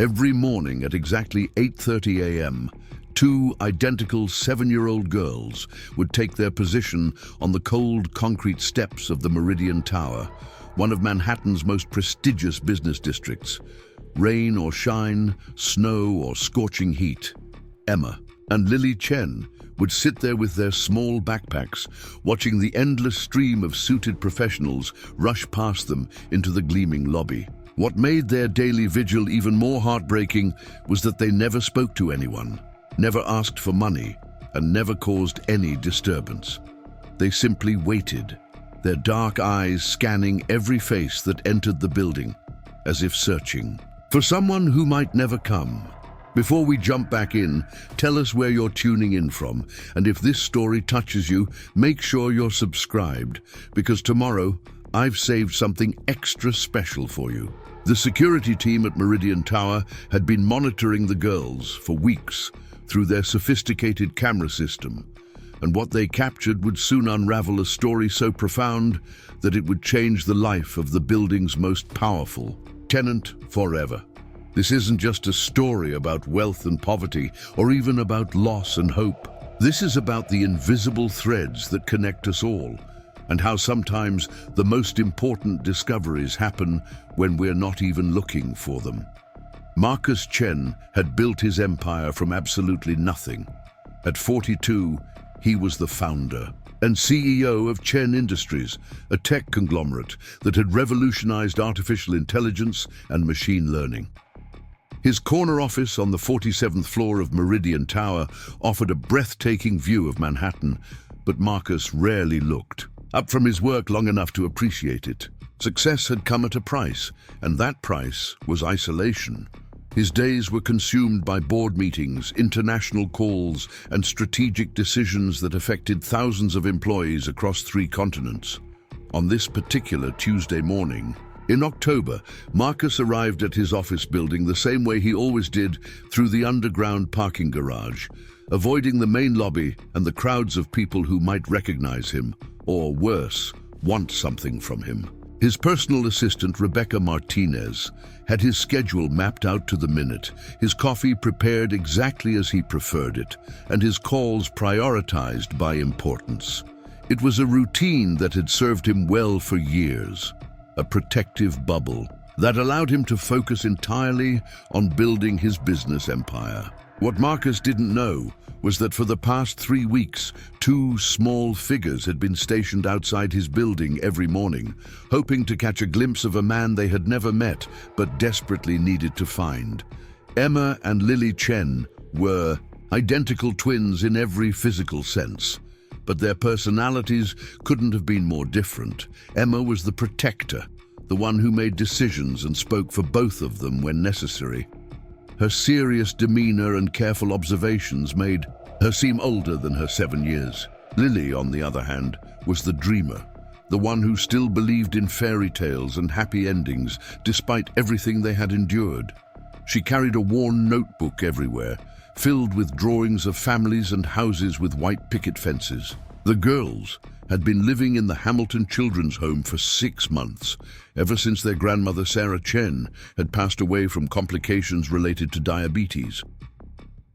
Every morning at exactly 8:30 a.m., two identical 7-year-old girls would take their position on the cold concrete steps of the Meridian Tower, one of Manhattan's most prestigious business districts. Rain or shine, snow or scorching heat, Emma and Lily Chen would sit there with their small backpacks, watching the endless stream of suited professionals rush past them into the gleaming lobby. What made their daily vigil even more heartbreaking was that they never spoke to anyone, never asked for money, and never caused any disturbance. They simply waited, their dark eyes scanning every face that entered the building, as if searching for someone who might never come. Before we jump back in, tell us where you're tuning in from, and if this story touches you, make sure you're subscribed, because tomorrow I've saved something extra special for you. The security team at Meridian Tower had been monitoring the girls for weeks through their sophisticated camera system, and what they captured would soon unravel a story so profound that it would change the life of the building's most powerful tenant forever. This isn't just a story about wealth and poverty, or even about loss and hope. This is about the invisible threads that connect us all, and how sometimes the most important discoveries happen when we're not even looking for them. Marcus Chen had built his empire from absolutely nothing. At 42, he was the founder and CEO of Chen Industries, a tech conglomerate that had revolutionized artificial intelligence and machine learning. His corner office on the 47th floor of Meridian Tower offered a breathtaking view of Manhattan, but Marcus rarely looked up from his work long enough to appreciate it. Success had come at a price, and that price was isolation. His days were consumed by board meetings, international calls, and strategic decisions that affected thousands of employees across 3 continents. On this particular Tuesday morning, in October, Marcus arrived at his office building the same way he always did, through the underground parking garage, avoiding the main lobby and the crowds of people who might recognize him, or worse, want something from him. His personal assistant, Rebecca Martinez, had his schedule mapped out to the minute, his coffee prepared exactly as he preferred it, and his calls prioritized by importance. It was a routine that had served him well for years, a protective bubble that allowed him to focus entirely on building his business empire. What Marcus didn't know was that for the past 3 weeks, 2 small figures had been stationed outside his building every morning, hoping to catch a glimpse of a man they had never met but desperately needed to find. Emma and Lily Chen were identical twins in every physical sense, but their personalities couldn't have been more different. Emma was the protector, the one who made decisions and spoke for both of them when necessary. Her serious demeanor and careful observations made her seem older than her 7 years. Lily, on the other hand, was the dreamer, the one who still believed in fairy tales and happy endings despite everything they had endured. She carried a worn notebook everywhere, filled with drawings of families and houses with white picket fences. The girls had been living in the Hamilton Children's Home for 6 months, ever since their grandmother Sarah Chen had passed away from complications related to diabetes.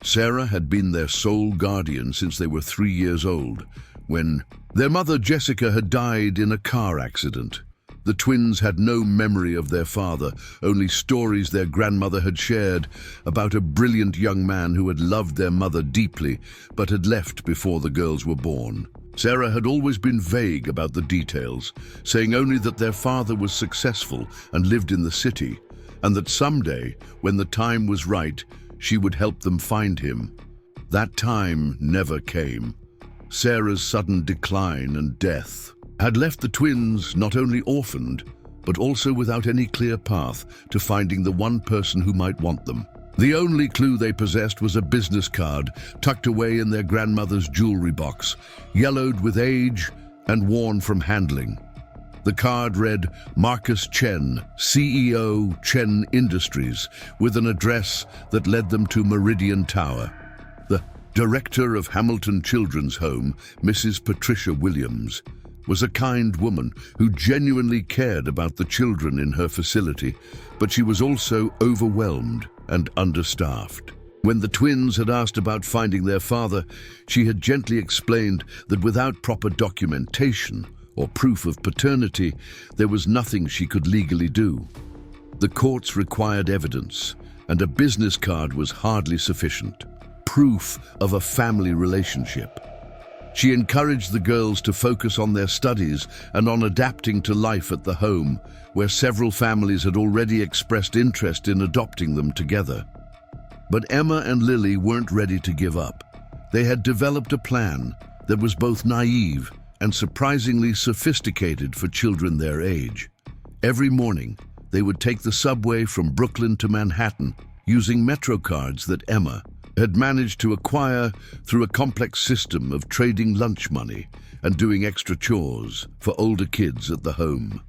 Sarah had been their sole guardian since they were 3 years old, when their mother Jessica had died in a car accident. The twins had no memory of their father, only stories their grandmother had shared about a brilliant young man who had loved their mother deeply but had left before the girls were born. Sarah had always been vague about the details, saying only that their father was successful and lived in the city, and that someday, when the time was right, she would help them find him. That time never came. Sarah's sudden decline and death had left the twins not only orphaned, but also without any clear path to finding the one person who might want them. The only clue they possessed was a business card tucked away in their grandmother's jewelry box, yellowed with age and worn from handling. The card read, Marcus Chen, CEO, Chen Industries, with an address that led them to Meridian Tower. The director of Hamilton Children's Home, Mrs. Patricia Williams, was a kind woman who genuinely cared about the children in her facility, but she was also overwhelmed and understaffed. When the twins had asked about finding their father, she had gently explained that without proper documentation or proof of paternity, there was nothing she could legally do. The courts required evidence, and a business card was hardly sufficient. Proof of a family relationship. She encouraged the girls to focus on their studies and on adapting to life at the home, where several families had already expressed interest in adopting them together. But Emma and Lily weren't ready to give up. They had developed a plan that was both naive and surprisingly sophisticated for children their age. Every morning, they would take the subway from Brooklyn to Manhattan using Metro cards that Emma had managed to acquire through a complex system of trading lunch money and doing extra chores for older kids at the home.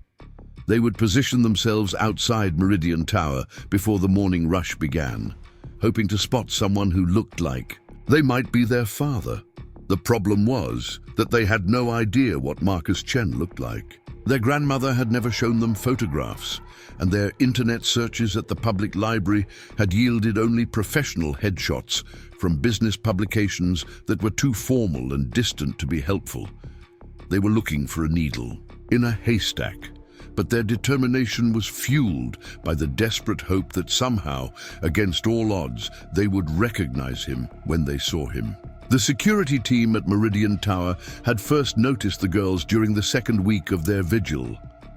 They would position themselves outside Meridian Tower before the morning rush began, hoping to spot someone who looked like they might be their father. The problem was that they had no idea what Marcus Chen looked like. Their grandmother had never shown them photographs, and their internet searches at the public library had yielded only professional headshots from business publications that were too formal and distant to be helpful. They were looking for a needle in a haystack, but their determination was fueled by the desperate hope that somehow, against all odds, they would recognize him when they saw him. The security team at Meridian Tower had first noticed the girls during the second week of their vigil.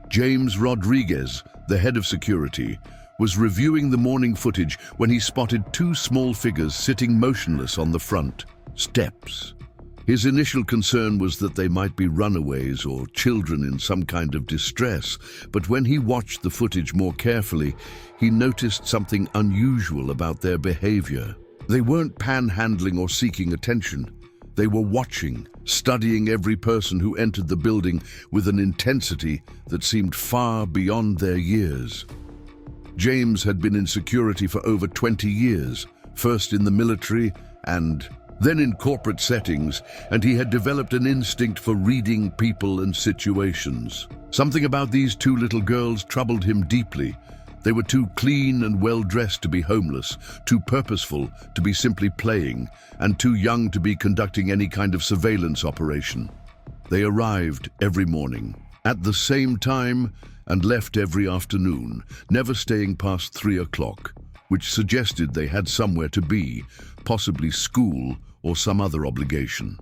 James Rodriguez, the head of security, was reviewing the morning footage when he spotted two small figures sitting motionless on the front steps. His initial concern was that they might be runaways or children in some kind of distress, but when he watched the footage more carefully, he noticed something unusual about their behavior. They weren't panhandling or seeking attention. They were watching, studying every person who entered the building with an intensity that seemed far beyond their years. James had been in security for over 20 years, first in the military and then in corporate settings, and he had developed an instinct for reading people and situations. Something about these two little girls troubled him deeply. They were too clean and well-dressed to be homeless, too purposeful to be simply playing, and too young to be conducting any kind of surveillance operation. They arrived every morning, at the same time, and left every afternoon, never staying past 3 o'clock, which suggested they had somewhere to be, possibly school or some other obligation.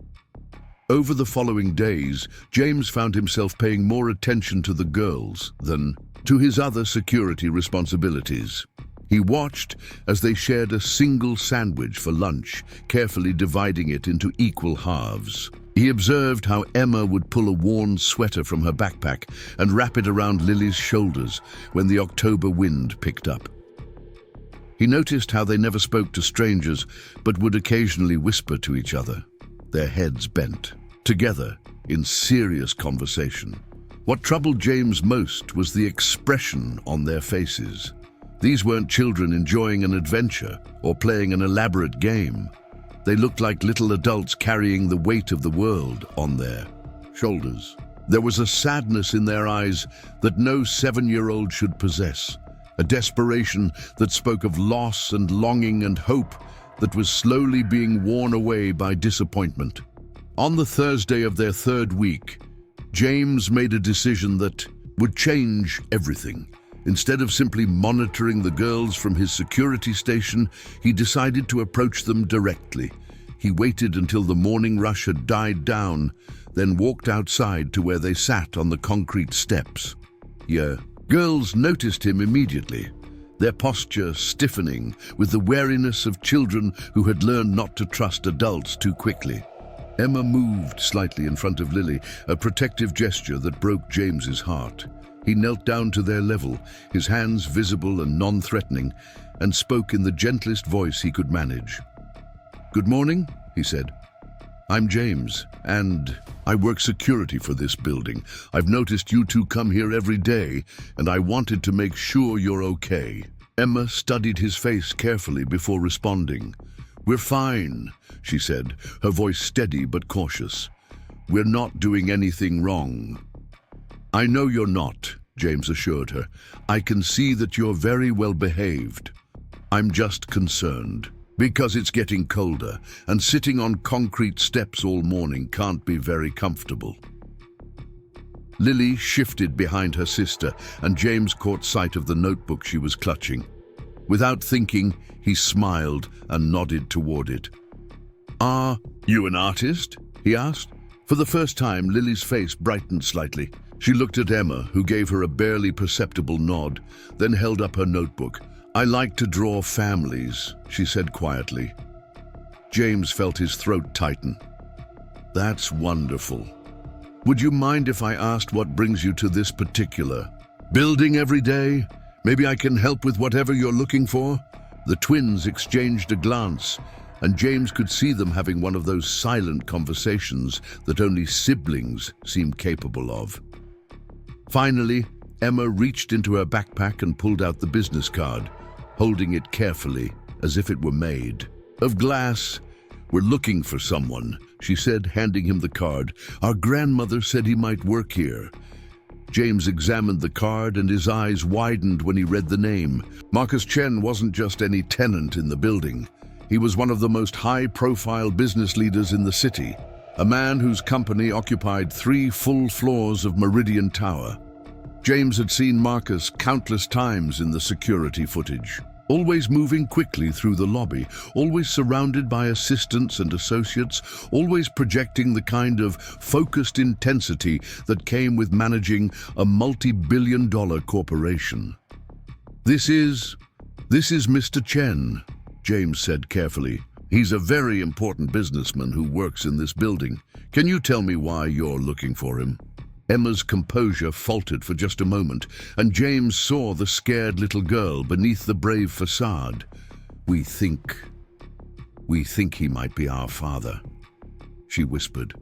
Over the following days, James found himself paying more attention to the girls than to his other security responsibilities. He watched as they shared a single sandwich for lunch, carefully dividing it into equal halves. He observed how Emma would pull a worn sweater from her backpack and wrap it around Lily's shoulders when the October wind picked up. He noticed how they never spoke to strangers, but would occasionally whisper to each other, their heads bent, together in serious conversation. What troubled James most was the expression on their faces. These weren't children enjoying an adventure or playing an elaborate game. They looked like little adults carrying the weight of the world on their shoulders. There was a sadness in their eyes that no 7-year-old should possess, a desperation that spoke of loss and longing and hope that was slowly being worn away by disappointment. On the Thursday of their third week, James made a decision that would change everything. Instead of simply monitoring the girls from his security station, he decided to approach them directly. He waited until the morning rush had died down, then walked outside to where they sat on the concrete steps. Girls noticed him immediately, their posture stiffening with the wariness of children who had learned not to trust adults too quickly. Emma moved slightly in front of Lily, a protective gesture that broke James's heart. He knelt down to their level, his hands visible and non-threatening, and spoke in the gentlest voice he could manage. "Good morning," he said. "I'm James, and I work security for this building. I've noticed you two come here every day, and I wanted to make sure you're okay." Emma studied his face carefully before responding. "We're fine," she said, her voice steady but cautious. We're not doing anything wrong." "I know you're not," James assured her. "I can see that you're very well behaved. I'm just concerned, because it's getting colder, and sitting on concrete steps all morning can't be very comfortable." Lily shifted behind her sister, and James caught sight of the notebook she was clutching. Without thinking, he smiled and nodded toward it. "Are you an artist?" he asked. For the first time, Lily's face brightened slightly. She looked at Emma, who gave her a barely perceptible nod, then held up her notebook. "I like to draw families," she said quietly. James felt his throat tighten. "That's wonderful. Would you mind if I asked what brings you to this particular building every day? Maybe I can help with whatever you're looking for?" The twins exchanged a glance, and James could see them having one of those silent conversations that only siblings seem capable of. Finally, Emma reached into her backpack and pulled out the business card, holding it carefully, as if it were made of glass. "We're looking for someone," she said, handing him the card. "Our grandmother said he might work here." James examined the card, and his eyes widened when he read the name. Marcus Chen wasn't just any tenant in the building. He was one of the most high-profile business leaders in the city, a man whose company occupied 3 full floors of Meridian Tower. James had seen Marcus countless times in the security footage, always moving quickly through the lobby, always surrounded by assistants and associates, always projecting the kind of focused intensity that came with managing a multi-billion-dollar corporation. This is Mr. Chen," James said carefully. "He's a very important businessman who works in this building. Can you tell me why you're looking for him?" Emma's composure faltered for just a moment, and James saw the scared little girl beneath the brave facade. We think he might be our father," she whispered.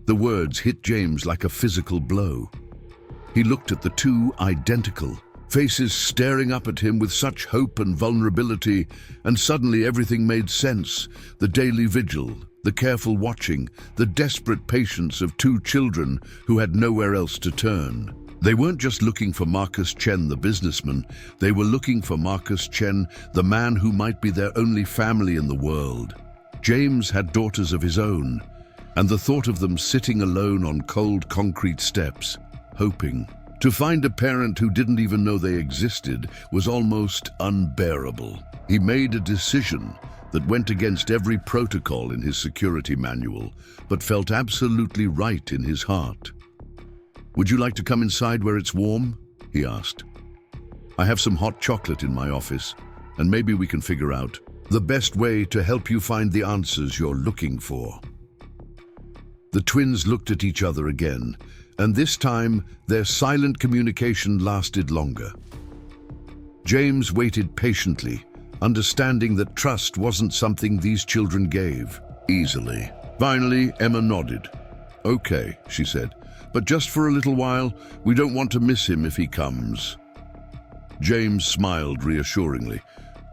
The words hit James like a physical blow. He looked at the two identical faces staring up at him with such hope and vulnerability, and suddenly everything made sense. The daily vigil, the careful watching, the desperate patience of 2 children who had nowhere else to turn. They weren't just looking for Marcus Chen, the businessman. They were looking for Marcus Chen, the man who might be their only family in the world. James had daughters of his own, and the thought of them sitting alone on cold concrete steps, hoping to find a parent who didn't even know they existed was almost unbearable. He made a decision that went against every protocol in his security manual, but felt absolutely right in his heart. "Would you like to come inside where it's warm?" he asked. "I have some hot chocolate in my office, and maybe we can figure out the best way to help you find the answers you're looking for." The twins looked at each other again, and this time their silent communication lasted longer. James waited patiently, understanding that trust wasn't something these children gave easily. Finally, Emma nodded. "Okay," she said, "but just for a little while. We don't want to miss him if he comes." James smiled reassuringly.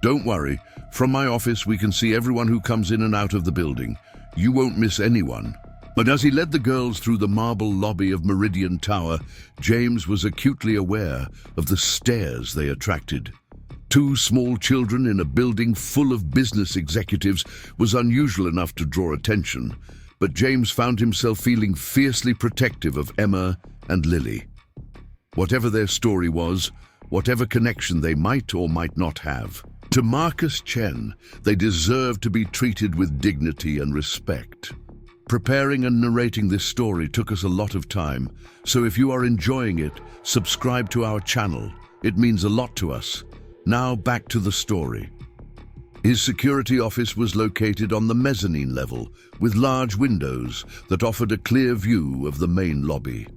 "Don't worry. From my office, we can see everyone who comes in and out of the building. You won't miss anyone." But as he led the girls through the marble lobby of Meridian Tower, James was acutely aware of the stares they attracted. 2 small children in a building full of business executives was unusual enough to draw attention, but James found himself feeling fiercely protective of Emma and Lily. Whatever their story was, whatever connection they might or might not have, to Marcus Chen, they deserved to be treated with dignity and respect. Preparing and narrating this story took us a lot of time, so if you are enjoying it, subscribe to our channel. It means a lot to us. Now back to the story. His security office was located on the mezzanine level, with large windows that offered a clear view of the main lobby.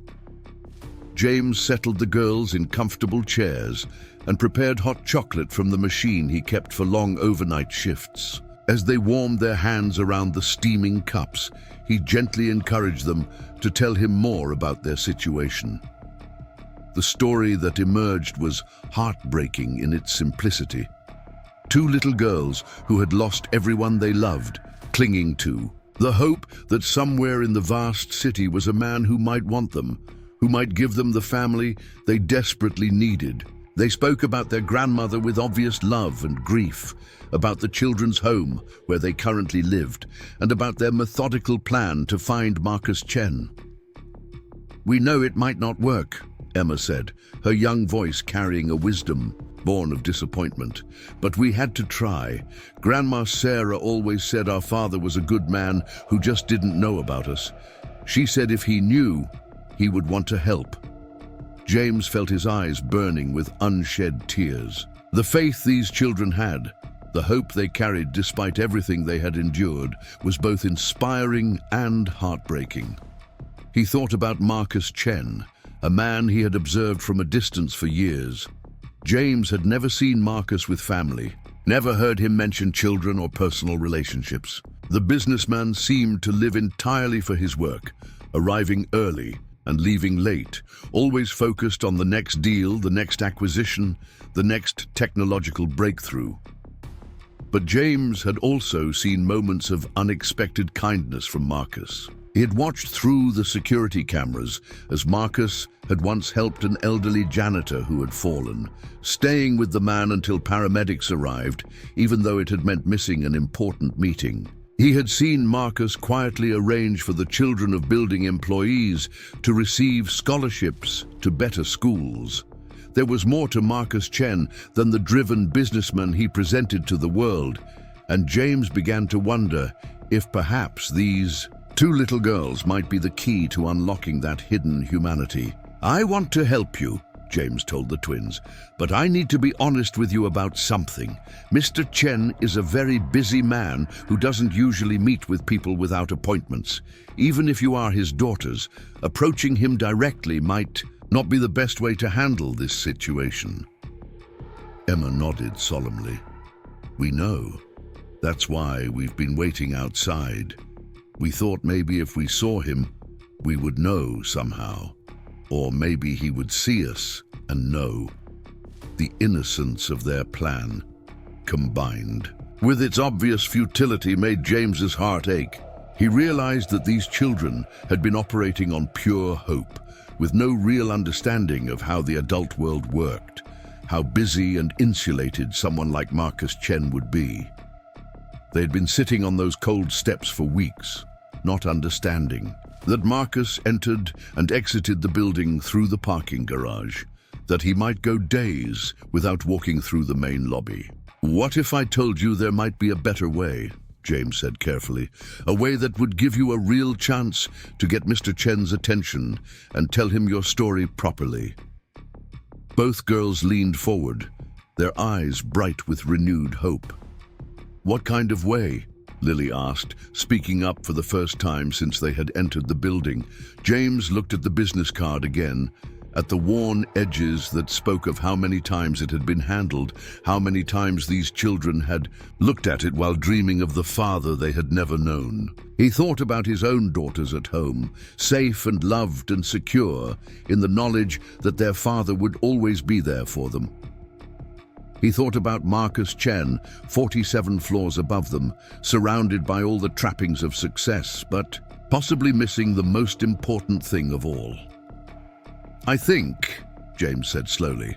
James settled the girls in comfortable chairs and prepared hot chocolate from the machine he kept for long overnight shifts. As they warmed their hands around the steaming cups, he gently encouraged them to tell him more about their situation. The story that emerged was heartbreaking in its simplicity. 2 little girls who had lost everyone they loved, clinging to The hope that somewhere in the vast city was a man who might want them, who might give them the family they desperately needed. They spoke about their grandmother with obvious love and grief, about the children's home where they currently lived, and about their methodical plan to find Marcus Chen. "We know it might not work," Emma said, her young voice carrying a wisdom born of disappointment. "But we had to try. Grandma Sarah always said our father was a good man who just didn't know about us. She said if he knew, he would want to help." James felt his eyes burning with unshed tears. The faith these children had, the hope they carried despite everything they had endured, was both inspiring and heartbreaking. He thought about Marcus Chen, a man he had observed from a distance for years. James had never seen Marcus with family, never heard him mention children or personal relationships. The businessman seemed to live entirely for his work, arriving early and leaving late, always focused on the next deal, the next acquisition, the next technological breakthrough. But James had also seen moments of unexpected kindness from Marcus. He had watched through the security cameras as Marcus had once helped an elderly janitor who had fallen, staying with the man until paramedics arrived, even though it had meant missing an important meeting. He had seen Marcus quietly arrange for the children of building employees to receive scholarships to better schools. There was more to Marcus Chen than the driven businessman he presented to the world, and James began to wonder if perhaps these two little girls might be the key to unlocking that hidden humanity. "I want to help you," James told the twins, "but I need to be honest with you about something. Mr. Chen is a very busy man who doesn't usually meet with people without appointments. Even if you are his daughters, approaching him directly might not be the best way to handle this situation." Emma nodded solemnly. "We know. That's why we've been waiting outside. We thought maybe if we saw him, we would know somehow. Or maybe he would see us and know." The innocence of their plan, combined with its obvious futility, made James's heart ache. He realized that these children had been operating on pure hope, with no real understanding of how the adult world worked, how busy and insulated someone like Marcus Chen would be. They had been sitting on those cold steps for weeks, not understanding that Marcus entered and exited the building through the parking garage, that he might go days without walking through the main lobby. "What if I told you there might be a better way?" James said carefully. "A way that would give you a real chance to get Mr. Chen's attention and tell him your story properly." Both girls leaned forward, their eyes bright with renewed hope. "What kind of way?" Lily asked, speaking up for the first time since they had entered the building. James looked at the business card again, at the worn edges that spoke of how many times it had been handled, how many times these children had looked at it while dreaming of the father they had never known. He thought about his own daughters at home, safe and loved and secure, in the knowledge that their father would always be there for them. He thought about Marcus Chen, 47 floors above them, surrounded by all the trappings of success, but possibly missing the most important thing of all. "I think," James said slowly,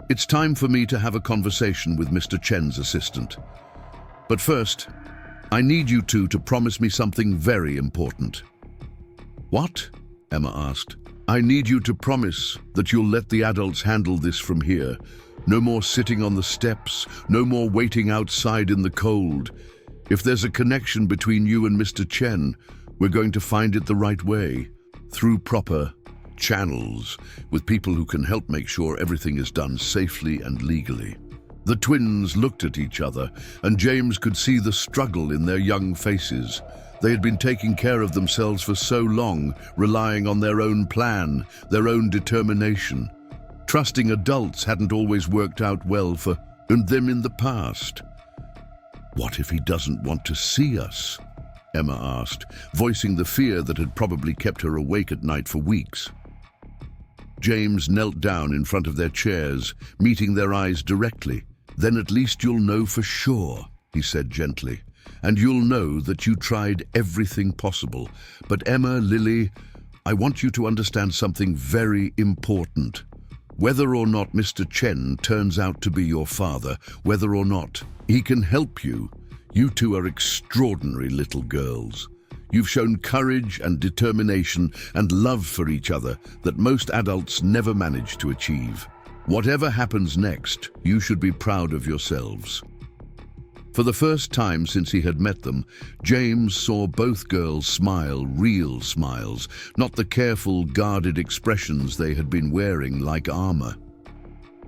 "it's time for me to have a conversation with Mr. Chen's assistant. But first, I need you two to promise me something very important." "What?" Emma asked. "I need you to promise that you'll let the adults handle this from here. No more sitting on the steps, no more waiting outside in the cold. If there's a connection between you and Mr. Chen, we're going to find it the right way, through proper channels, with people who can help make sure everything is done safely and legally." The twins looked at each other, and James could see the struggle in their young faces. They had been taking care of themselves for so long, relying on their own plan, their own determination. Trusting adults hadn't always worked out well for them in the past. "What if he doesn't want to see us?" Emma asked, voicing the fear that had probably kept her awake at night for weeks. James knelt down in front of their chairs, meeting their eyes directly. "Then at least you'll know for sure," he said gently. and you'll know that you tried everything possible. But Emma, Lily, I want you to understand something very important. Whether or not Mr. Chen turns out to be your father, whether or not he can help you, you two are extraordinary little girls. You've shown courage and determination and love for each other that most adults never manage to achieve. Whatever happens next, you should be proud of yourselves. For the first time since he had met them, James saw both girls smile, real smiles, not the careful, guarded expressions they had been wearing like armor.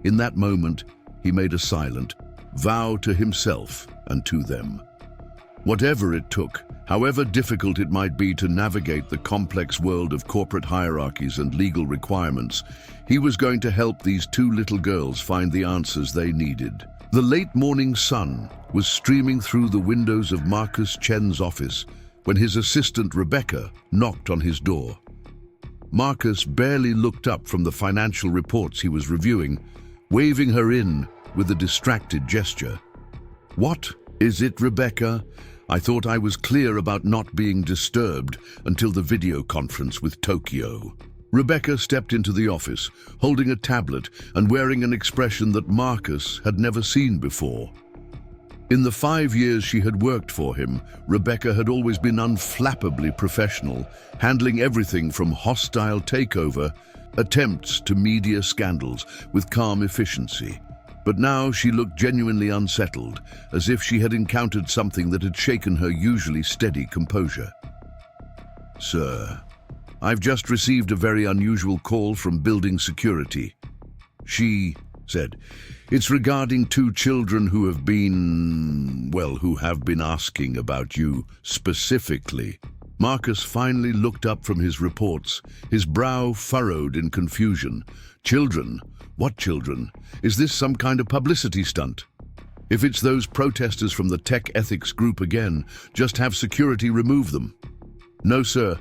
In that moment, he made a silent vow to himself and to them. Whatever it took, however difficult it might be to navigate the complex world of corporate hierarchies and legal requirements, he was going to help these two little girls find the answers they needed. The late morning sun was streaming through the windows of Marcus Chen's office when his assistant Rebecca knocked on his door. Marcus barely looked up from the financial reports he was reviewing, waving her in with a distracted gesture. "What? Is it Rebecca? I thought I was clear about not being disturbed until the video conference with Tokyo." Rebecca stepped into the office, holding a tablet and wearing an expression that Marcus had never seen before. In the 5 years she had worked for him, Rebecca had always been unflappably professional, handling everything from hostile takeover attempts to media scandals with calm efficiency. But now she looked genuinely unsettled, as if she had encountered something that had shaken her usually steady composure. "Sir, I've just received a very unusual call from building security," she said. "It's regarding 2 children who have been asking about you specifically." Marcus finally looked up from his reports, his brow furrowed in confusion. "Children? What children? Is this some kind of publicity stunt? If it's those protesters from the tech ethics group again, just have security remove them." "No, sir.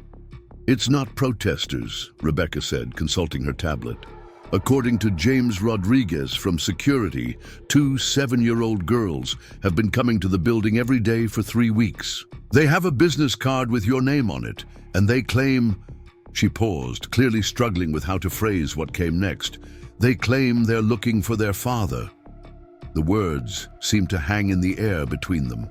It's not protesters," Rebecca said, consulting her tablet. "According to James Rodriguez from security, 2 7-year-old girls have been coming to the building every day for 3 weeks. They have a business card with your name on it, and they claim—" She paused, clearly struggling with how to phrase what came next. "They claim they're looking for their father." The words seemed to hang in the air between them.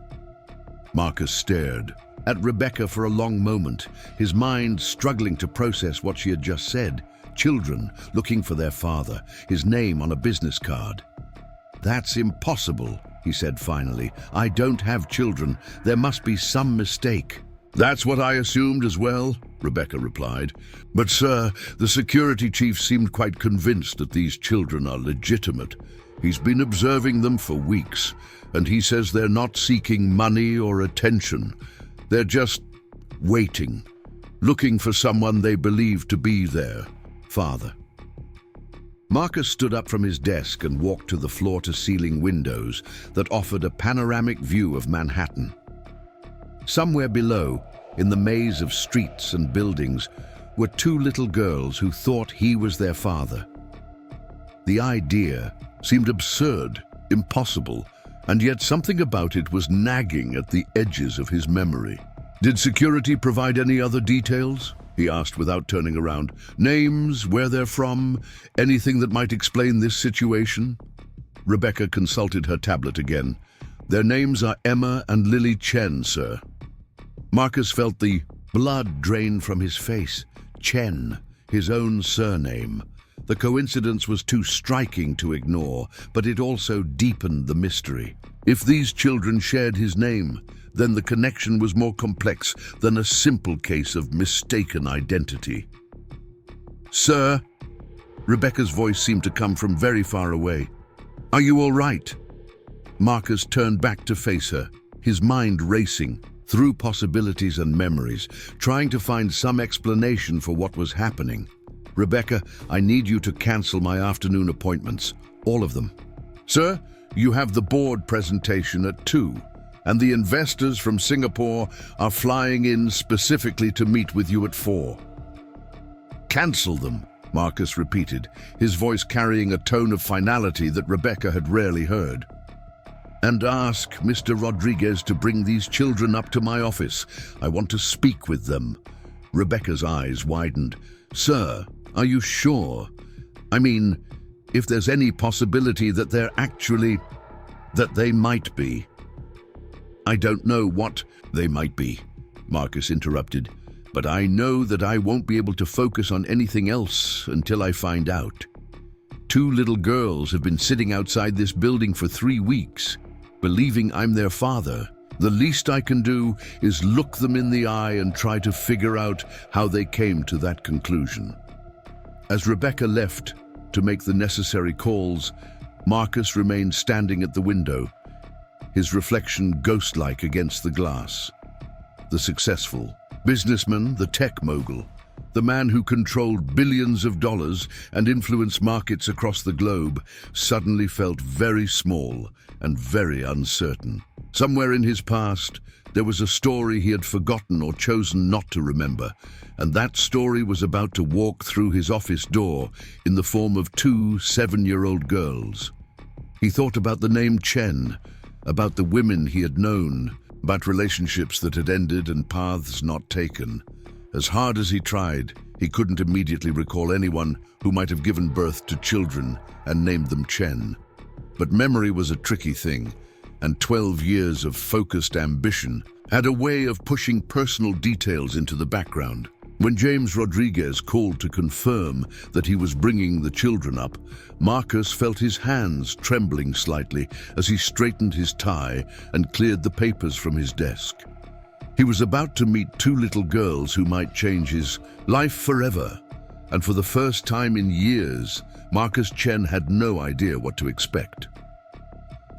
Marcus stared at Rebecca for a long moment, his mind struggling to process what she had just said. Children looking for their father, his name on a business card. "That's impossible," he said finally. "I don't have children. There must be some mistake." "That's what I assumed as well," Rebecca replied. "But sir, the security chief seemed quite convinced that these children are legitimate. He's been observing them for weeks, and he says they're not seeking money or attention. They're just waiting, looking for someone they believe to be their father." Marcus stood up from his desk and walked to the floor-to-ceiling windows that offered a panoramic view of Manhattan. Somewhere below, in the maze of streets and buildings, were 2 little girls who thought he was their father. The idea seemed absurd, impossible, and yet something about it was nagging at the edges of his memory. "Did security provide any other details?" he asked without turning around. "Names, where they're from, anything that might explain this situation?" Rebecca consulted her tablet again. "Their names are Emma and Lily Chen, sir." Marcus felt the blood drain from his face. Chen, his own surname. The coincidence was too striking to ignore, but it also deepened the mystery. If these children shared his name, then the connection was more complex than a simple case of mistaken identity. "Sir?" Rebecca's voice seemed to come from very far away. "Are you all right?" Marcus turned back to face her, his mind racing through possibilities and memories, trying to find some explanation for what was happening. "Rebecca, I need you to cancel my afternoon appointments, all of them." "Sir, you have the board presentation at 2, and the investors from Singapore are flying in specifically to meet with you at 4. "Cancel them," Marcus repeated, his voice carrying a tone of finality that Rebecca had rarely heard. And ask Mr. Rodriguez to bring these children up to my office. I want to speak with them." Rebecca's eyes widened. "Sir, are you sure? I mean, if there's any possibility that they might be." "I don't know what they might be," Marcus interrupted, "but I know that I won't be able to focus on anything else until I find out. 2 little girls have been sitting outside this building for 3 weeks, believing I'm their father. The least I can do is look them in the eye and try to figure out how they came to that conclusion." As Rebecca left to make the necessary calls, Marcus remained standing at the window, his reflection ghost-like against the glass. The successful businessman, the tech mogul, the man who controlled billions of dollars and influenced markets across the globe, suddenly felt very small and very uncertain. Somewhere in his past, there was a story he had forgotten or chosen not to remember, and that story was about to walk through his office door in the form of 2 7-year-old girls. He thought about the name Chen, about the women he had known, about relationships that had ended and paths not taken. As hard as he tried, he couldn't immediately recall anyone who might have given birth to children and named them Chen. But memory was a tricky thing, and 12 years of focused ambition had a way of pushing personal details into the background. When James Rodriguez called to confirm that he was bringing the children up, Marcus felt his hands trembling slightly as he straightened his tie and cleared the papers from his desk. He was about to meet 2 little girls who might change his life forever, and for the first time in years, Marcus Chen had no idea what to expect.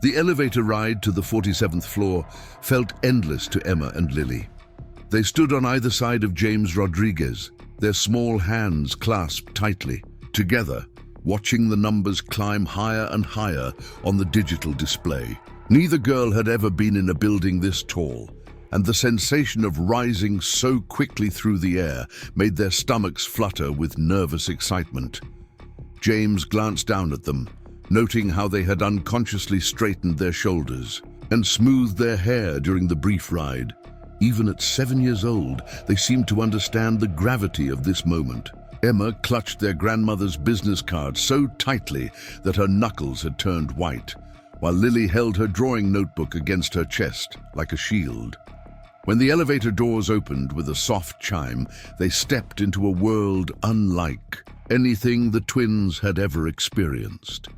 The elevator ride to the 47th floor felt endless to Emma and Lily. They stood on either side of James Rodriguez, their small hands clasped tightly, together, watching the numbers climb higher and higher on the digital display. Neither girl had ever been in a building this tall, and the sensation of rising so quickly through the air made their stomachs flutter with nervous excitement. James glanced down at them, noting how they had unconsciously straightened their shoulders and smoothed their hair during the brief ride. Even at 7 years old, they seemed to understand the gravity of this moment. Emma clutched their grandmother's business card so tightly that her knuckles had turned white, while Lily held her drawing notebook against her chest like a shield. When the elevator doors opened with a soft chime, they stepped into a world unlike anything the twins had ever experienced.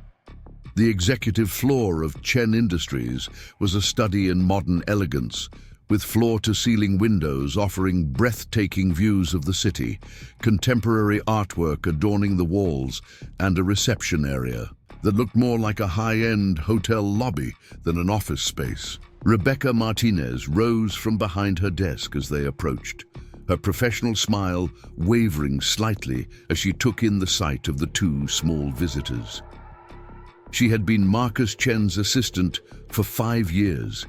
The executive floor of Chen Industries was a study in modern elegance, with floor-to-ceiling windows offering breathtaking views of the city, contemporary artwork adorning the walls, and a reception area that looked more like a high-end hotel lobby than an office space. Rebecca Martinez rose from behind her desk as they approached, her professional smile wavering slightly as she took in the sight of the 2 small visitors. She had been Marcus Chen's assistant for 5 years,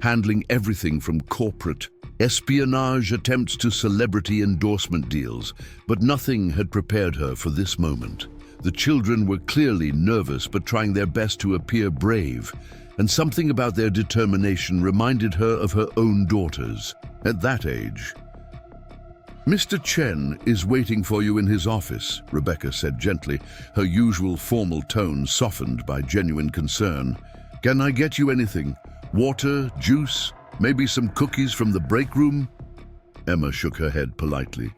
handling everything from corporate espionage attempts to celebrity endorsement deals, but nothing had prepared her for this moment. The children were clearly nervous but trying their best to appear brave, and something about their determination reminded her of her own daughters at that age. "Mr. Chen is waiting for you in his office," Rebecca said gently, her usual formal tone softened by genuine concern. "Can I get you anything? Water, juice, maybe some cookies from the break room?" Emma shook her head politely.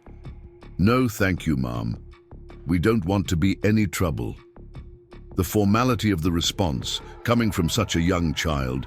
"No, thank you, Mom. We don't want to be any trouble." The formality of the response, coming from such a young child,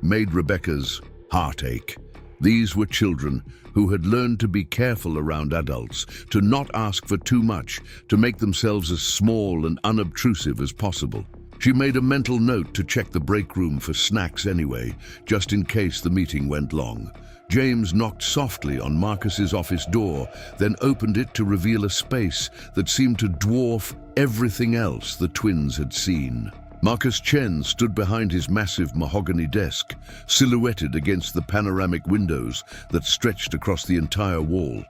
made Rebecca's heart ache. These were children who had learned to be careful around adults, to not ask for too much, to make themselves as small and unobtrusive as possible. She made a mental note to check the break room for snacks anyway, just in case the meeting went long. James knocked softly on Marcus's office door, then opened it to reveal a space that seemed to dwarf everything else the twins had seen. Marcus Chen stood behind his massive mahogany desk, silhouetted against the panoramic windows that stretched across the entire wall.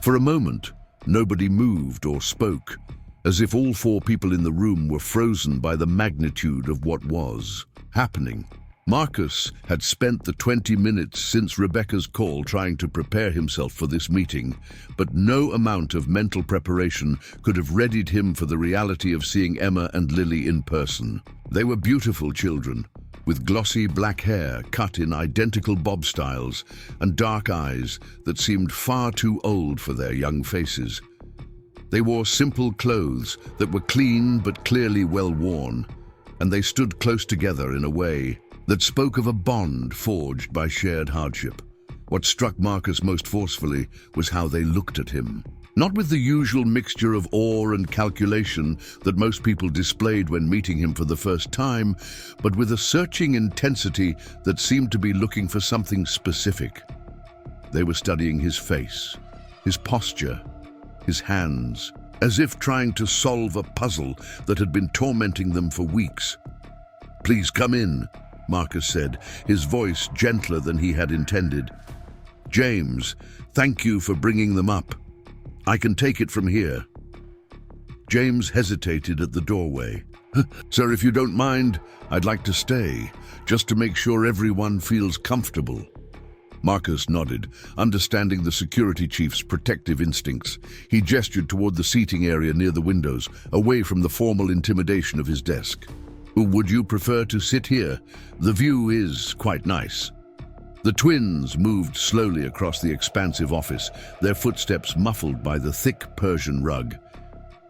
For a moment, nobody moved or spoke, as if all 4 people in the room were frozen by the magnitude of what was. happening. Marcus had spent the 20 minutes since Rebecca's call trying to prepare himself for this meeting, but no amount of mental preparation could have readied him for the reality of seeing Emma and Lily in person. They were beautiful children, with glossy black hair cut in identical bob styles and dark eyes that seemed far too old for their young faces. They wore simple clothes that were clean but clearly well worn, and they stood close together in a way that spoke of a bond forged by shared hardship. What struck Marcus most forcefully was how they looked at him. Not with the usual mixture of awe and calculation that most people displayed when meeting him for the first time, but with a searching intensity that seemed to be looking for something specific. They were studying his face, his posture, his hands, as if trying to solve a puzzle that had been tormenting them for weeks. "Please come in," Marcus said, his voice gentler than he had intended. "James, thank you for bringing them up. I can take it from here." James hesitated at the doorway. "Sir, if you don't mind, I'd like to stay, just to make sure everyone feels comfortable." Marcus nodded, understanding the security chief's protective instincts. He gestured toward the seating area near the windows, away from the formal intimidation of his desk. "Would you prefer to sit here? The view is quite nice." The twins moved slowly across the expansive office, their footsteps muffled by the thick Persian rug.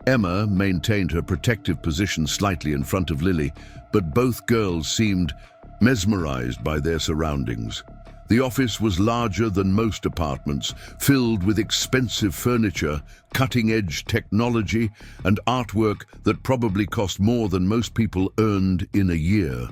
Emma maintained her protective position slightly in front of Lily, but both girls seemed mesmerized by their surroundings. The office was larger than most apartments, filled with expensive furniture, cutting-edge technology, and artwork that probably cost more than most people earned in a year.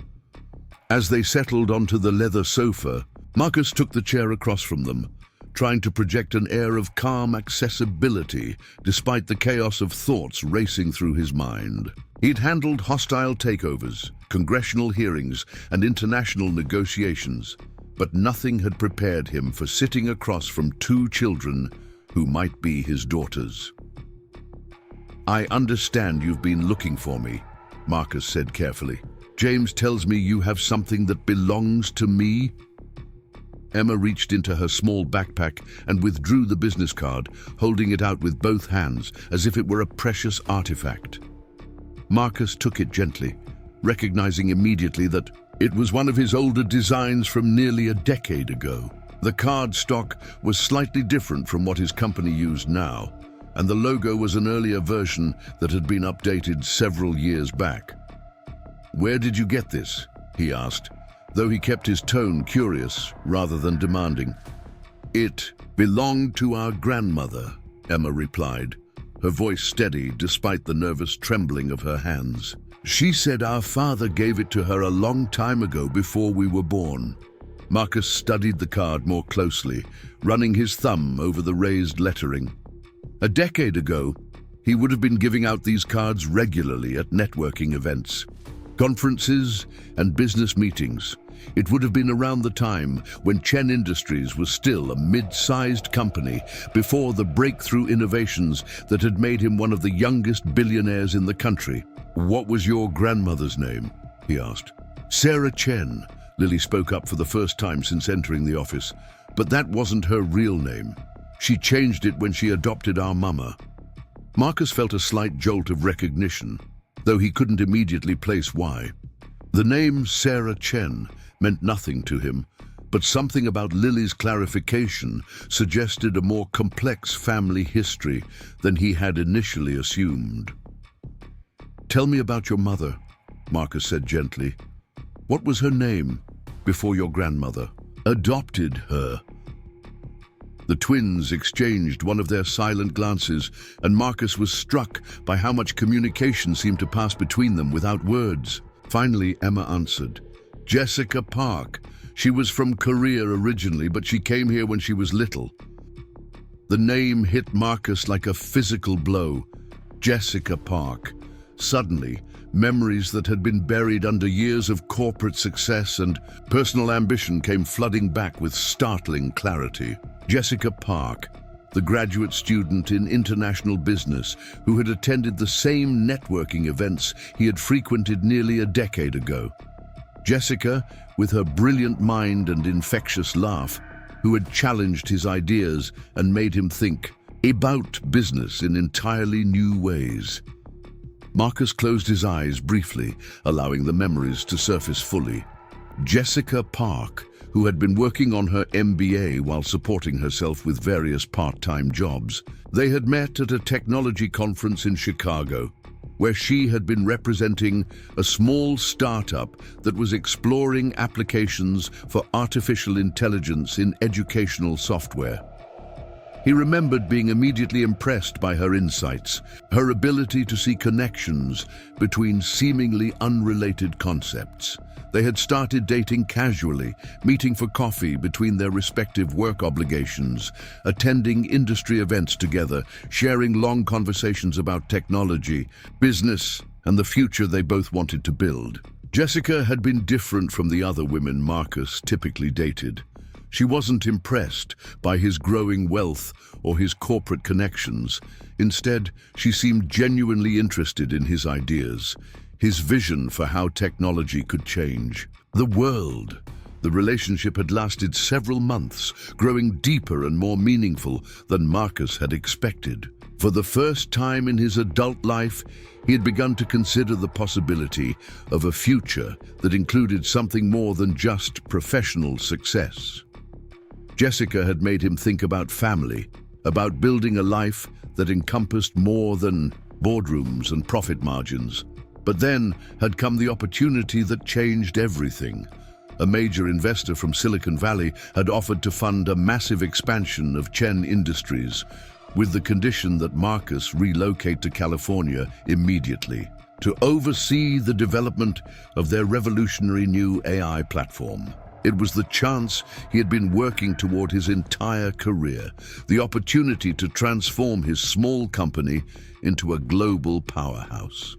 As they settled onto the leather sofa, Marcus took the chair across from them, trying to project an air of calm accessibility despite the chaos of thoughts racing through his mind. He'd handled hostile takeovers, congressional hearings, and international negotiations, but nothing had prepared him for sitting across from two children who might be his daughters. "I understand you've been looking for me," Marcus said carefully. "James tells me you have something that belongs to me." Emma reached into her small backpack and withdrew the business card, holding it out with both hands as if it were a precious artifact. Marcus took it gently, recognizing immediately that it was one of his older designs from nearly a decade ago. The card stock was slightly different from what his company used now, and the logo was an earlier version that had been updated several years back. "Where did you get this?" he asked, though he kept his tone curious rather than demanding. "It belonged to our grandmother," Emma replied, her voice steady despite the nervous trembling of her hands. "She said our father gave it to her a long time ago before we were born." Marcus studied the card more closely, running his thumb over the raised lettering. A decade ago, he would have been giving out these cards regularly at networking events, conferences, and business meetings. It would have been around the time when Chen Industries was still a mid-sized company, before the breakthrough innovations that had made him one of the youngest billionaires in the country. "What was your grandmother's name?" he asked. "Sarah Chen," Lily spoke up for the first time since entering the office. "But that wasn't her real name. She changed it when she adopted our mama." Marcus felt a slight jolt of recognition, though he couldn't immediately place why. The name Sarah Chen meant nothing to him, but something about Lily's clarification suggested a more complex family history than he had initially assumed. "Tell me about your mother," Marcus said gently. "What was her name before your grandmother adopted her?" The twins exchanged one of their silent glances, and Marcus was struck by how much communication seemed to pass between them without words. Finally, Emma answered. "Jessica Park. She was from Korea originally, but she came here when she was little." The name hit Marcus like a physical blow. Jessica Park. Suddenly, memories that had been buried under years of corporate success and personal ambition came flooding back with startling clarity. Jessica Park, the graduate student in international business who had attended the same networking events he had frequented nearly a decade ago. Jessica, with her brilliant mind and infectious laugh, who had challenged his ideas and made him think about business in entirely new ways. Marcus closed his eyes briefly, allowing the memories to surface fully. Jessica Park, who had been working on her MBA while supporting herself with various part-time jobs. They had met at a technology conference in Chicago, where she had been representing a small startup that was exploring applications for artificial intelligence in educational software. He remembered being immediately impressed by her insights, her ability to see connections between seemingly unrelated concepts. They had started dating casually, meeting for coffee between their respective work obligations, attending industry events together, sharing long conversations about technology, business, and the future they both wanted to build. Jessica had been different from the other women Marcus typically dated. She wasn't impressed by his growing wealth or his corporate connections. Instead, she seemed genuinely interested in his ideas, his vision for how technology could change the world. The relationship had lasted several months, growing deeper and more meaningful than Marcus had expected. For the first time in his adult life, he had begun to consider the possibility of a future that included something more than just professional success. Jessica had made him think about family, about building a life that encompassed more than boardrooms and profit margins. But then had come the opportunity that changed everything. A major investor from Silicon Valley had offered to fund a massive expansion of Chen Industries, with the condition that Marcus relocate to California immediately to oversee the development of their revolutionary new AI platform. It was the chance he had been working toward his entire career, the opportunity to transform his small company into a global powerhouse.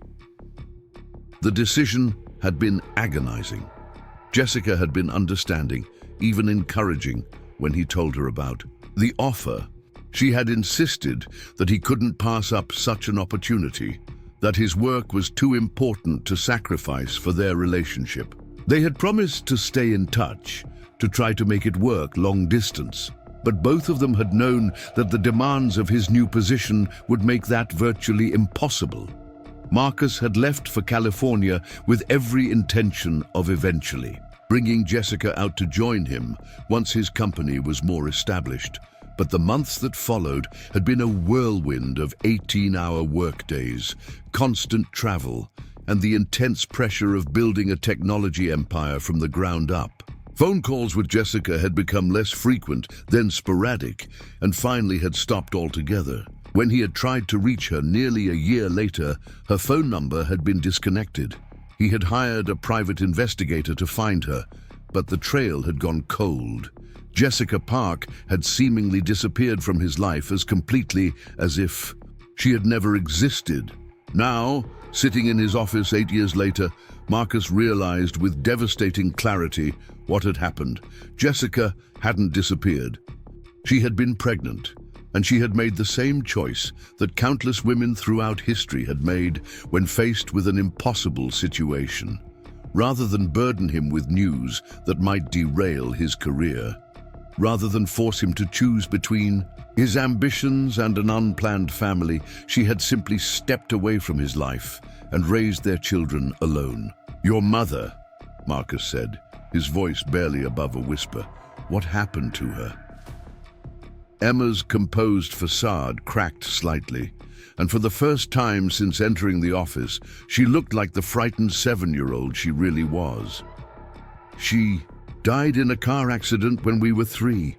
The decision had been agonizing. Jessica had been understanding, even encouraging, when he told her about the offer. She had insisted that he couldn't pass up such an opportunity, that his work was too important to sacrifice for their relationship. They had promised to stay in touch, to try to make it work long distance, but both of them had known that the demands of his new position would make that virtually impossible. Marcus had left for California with every intention of eventually bringing Jessica out to join him once his company was more established. But the months that followed had been a whirlwind of 18-hour workdays, constant travel, and the intense pressure of building a technology empire from the ground up. Phone calls with Jessica had become less frequent, then sporadic, and finally had stopped altogether. When he had tried to reach her nearly a year later, her phone number had been disconnected. He had hired a private investigator to find her, but the trail had gone cold. Jessica Park had seemingly disappeared from his life as completely as if she had never existed. Now, sitting in his office 8 years later, Marcus realized with devastating clarity what had happened. Jessica hadn't disappeared. She had been pregnant, and she had made the same choice that countless women throughout history had made when faced with an impossible situation. Rather than burden him with news that might derail his career, rather than force him to choose between his ambitions and an unplanned family, she had simply stepped away from his life and raised their children alone. "Your mother," Marcus said, his voice barely above a whisper. "What happened to her?" Emma's composed facade cracked slightly, and for the first time since entering the office, she looked like the frightened 7-year-old she really was. "She died in a car accident when we were 3.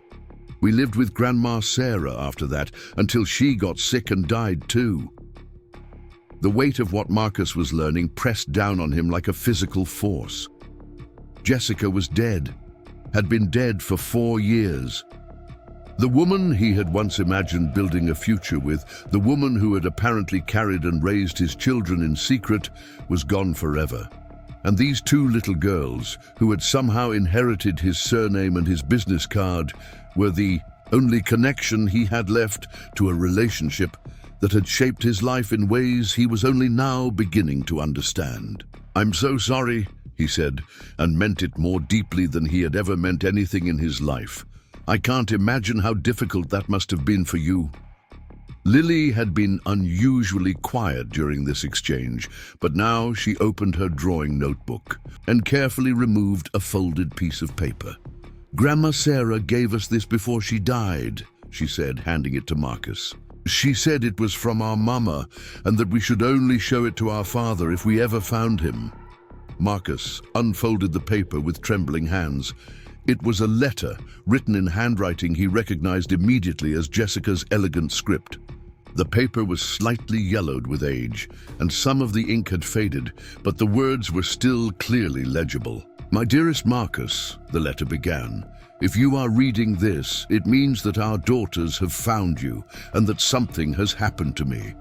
We lived with Grandma Sarah after that, until she got sick and died too." The weight of what Marcus was learning pressed down on him like a physical force. Jessica was dead, had been dead for 4 years. The woman he had once imagined building a future with, the woman who had apparently carried and raised his children in secret, was gone forever. And these 2 little girls, who had somehow inherited his surname and his business card, were the only connection he had left to a relationship that had shaped his life in ways he was only now beginning to understand. "I'm so sorry," he said, and meant it more deeply than he had ever meant anything in his life. I can't imagine how difficult that must have been for you. Lily had been unusually quiet during this exchange, but now she opened her drawing notebook and carefully removed a folded piece of paper. Grandma Sarah gave us this before she died, she said, handing it to Marcus. She said it was from our mama and that we should only show it to our father if we ever found him. Marcus unfolded the paper with trembling hands. It was a letter written in handwriting he recognized immediately as Jessica's elegant script. The paper was slightly yellowed with age, and some of the ink had faded, but the words were still clearly legible. "My dearest Marcus," the letter began, "if you are reading this, it means that our daughters have found you and that something has happened to me.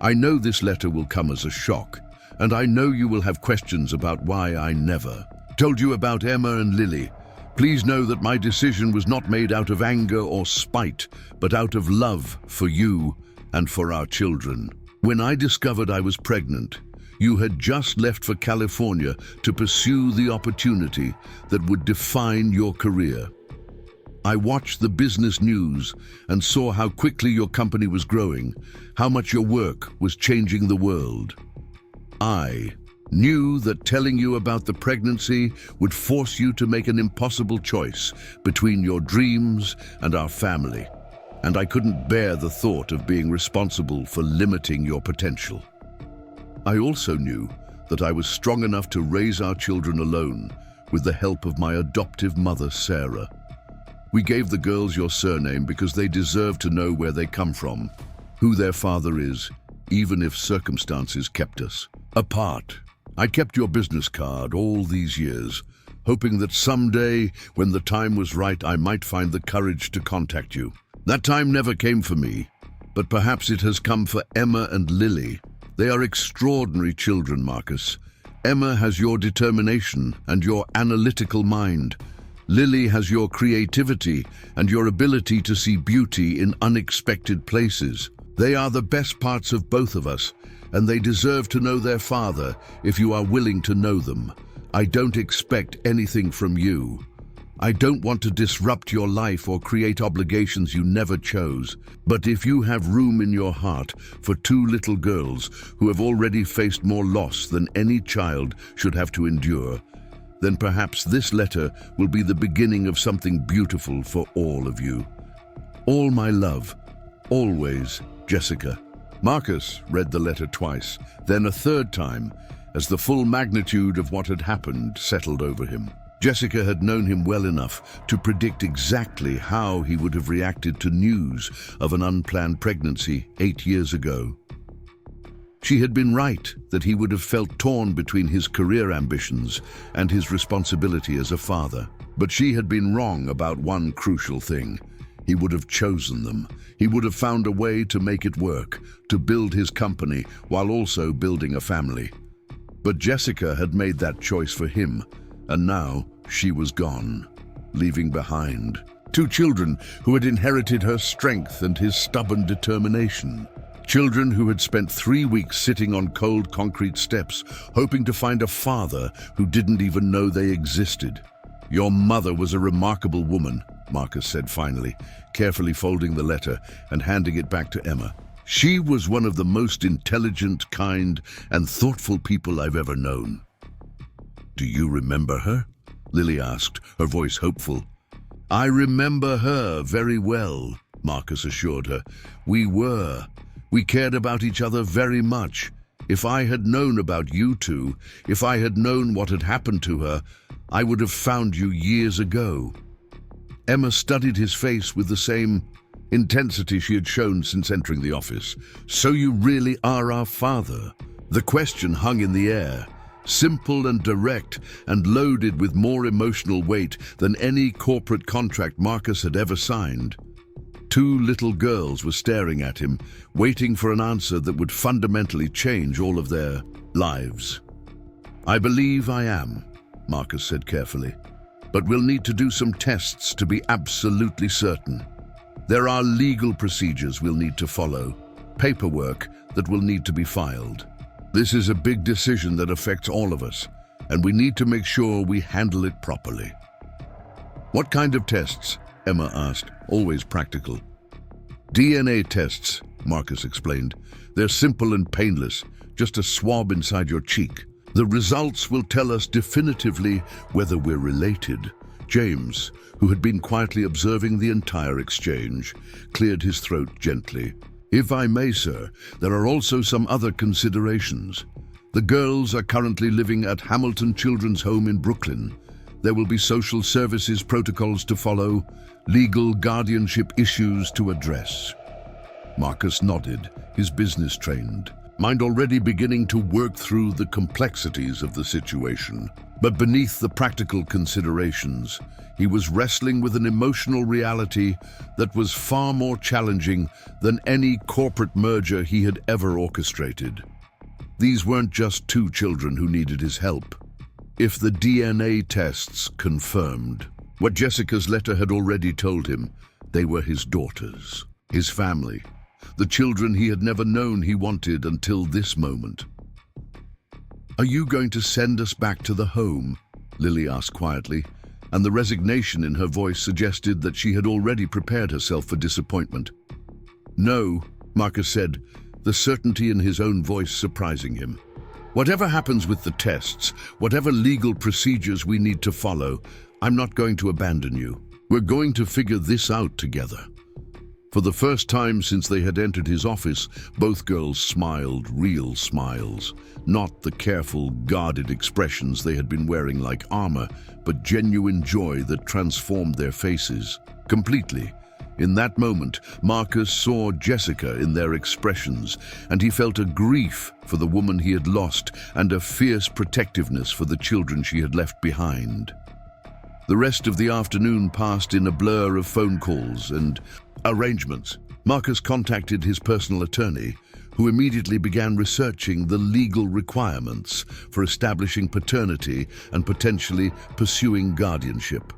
I know this letter will come as a shock, and I know you will have questions about why I never told you about Emma and Lily. Please know that my decision was not made out of anger or spite, but out of love for you and for our children. When I discovered I was pregnant, you had just left for California to pursue the opportunity that would define your career. I watched the business news and saw how quickly your company was growing, how much your work was changing the world. I knew that telling you about the pregnancy would force you to make an impossible choice between your dreams and our family, and I couldn't bear the thought of being responsible for limiting your potential. I also knew that I was strong enough to raise our children alone with the help of my adoptive mother, Sarah. We gave the girls your surname because they deserve to know where they come from, who their father is, even if circumstances kept us apart. I kept your business card all these years, hoping that someday, when the time was right, I might find the courage to contact you. That time never came for me, but perhaps it has come for Emma and Lily. They are extraordinary children, Marcus. Emma has your determination and your analytical mind. Lily has your creativity and your ability to see beauty in unexpected places. They are the best parts of both of us, and they deserve to know their father if you are willing to know them. I don't expect anything from you. I don't want to disrupt your life or create obligations you never chose. But if you have room in your heart for two little girls who have already faced more loss than any child should have to endure, then perhaps this letter will be the beginning of something beautiful for all of you. All my love, always, Jessica. Marcus read the letter twice, then a third time, as the full magnitude of what had happened settled over him. Jessica had known him well enough to predict exactly how he would have reacted to news of an unplanned pregnancy 8 years ago. She had been right that he would have felt torn between his career ambitions and his responsibility as a father. But she had been wrong about one crucial thing. He would have chosen them. He would have found a way to make it work, to build his company while also building a family. But Jessica had made that choice for him, and now she was gone, leaving behind 2 children who had inherited her strength and his stubborn determination. Children who had spent 3 weeks sitting on cold concrete steps, hoping to find a father who didn't even know they existed. "Your mother was a remarkable woman," Marcus said finally, carefully folding the letter and handing it back to Emma. "She was one of the most intelligent, kind, and thoughtful people I've ever known." "Do you remember her?" Lily asked, her voice hopeful. "I remember her very well," Marcus assured her. We cared about each other very much. If I had known about you two, if I had known what had happened to her, I would have found you years ago." Emma studied his face with the same intensity she had shown since entering the office. "So you really are our father?" The question hung in the air, simple and direct, and loaded with more emotional weight than any corporate contract Marcus had ever signed. 2 little girls were staring at him, waiting for an answer that would fundamentally change all of their lives. "I believe I am," Marcus said carefully, "but we'll need to do some tests to be absolutely certain. There are legal procedures we'll need to follow, paperwork that will need to be filed. This is a big decision that affects all of us, and we need to make sure we handle it properly." "What kind of tests?" Emma asked, always practical. "DNA tests," Marcus explained. "They're simple and painless, just a swab inside your cheek. The results will tell us definitively whether we're related." James, who had been quietly observing the entire exchange, cleared his throat gently. "If I may, sir, there are also some other considerations. The girls are currently living at Hamilton Children's Home in Brooklyn. There will be social services protocols to follow, legal guardianship issues to address." Marcus nodded, his business trained, mind already beginning to work through the complexities of the situation. But beneath the practical considerations, he was wrestling with an emotional reality that was far more challenging than any corporate merger he had ever orchestrated. These weren't just two children who needed his help. If the DNA tests confirmed what Jessica's letter had already told him, they were his daughters, his family, the children he had never known he wanted until this moment. "Are you going to send us back to the home?" Lily asked quietly, and the resignation in her voice suggested that she had already prepared herself for disappointment. "No," Marcus said, the certainty in his own voice surprising him. "Whatever happens with the tests, whatever legal procedures we need to follow, I'm not going to abandon you. We're going to figure this out together." For the first time since they had entered his office, both girls smiled real smiles, not the careful, guarded expressions they had been wearing like armor, but genuine joy that transformed their faces completely. In that moment, Marcus saw Jessica in their expressions, and he felt a grief for the woman he had lost and a fierce protectiveness for the children she had left behind. The rest of the afternoon passed in a blur of phone calls and arrangements. Marcus contacted his personal attorney, who immediately began researching the legal requirements for establishing paternity and potentially pursuing guardianship.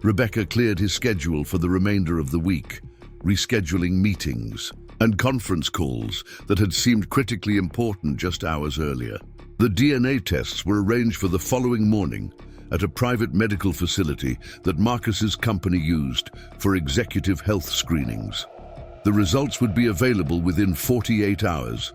Rebecca cleared his schedule for the remainder of the week, rescheduling meetings and conference calls that had seemed critically important just hours earlier. The DNA tests were arranged for the following morning at a private medical facility that Marcus's company used for executive health screenings. The results would be available within 48 hours,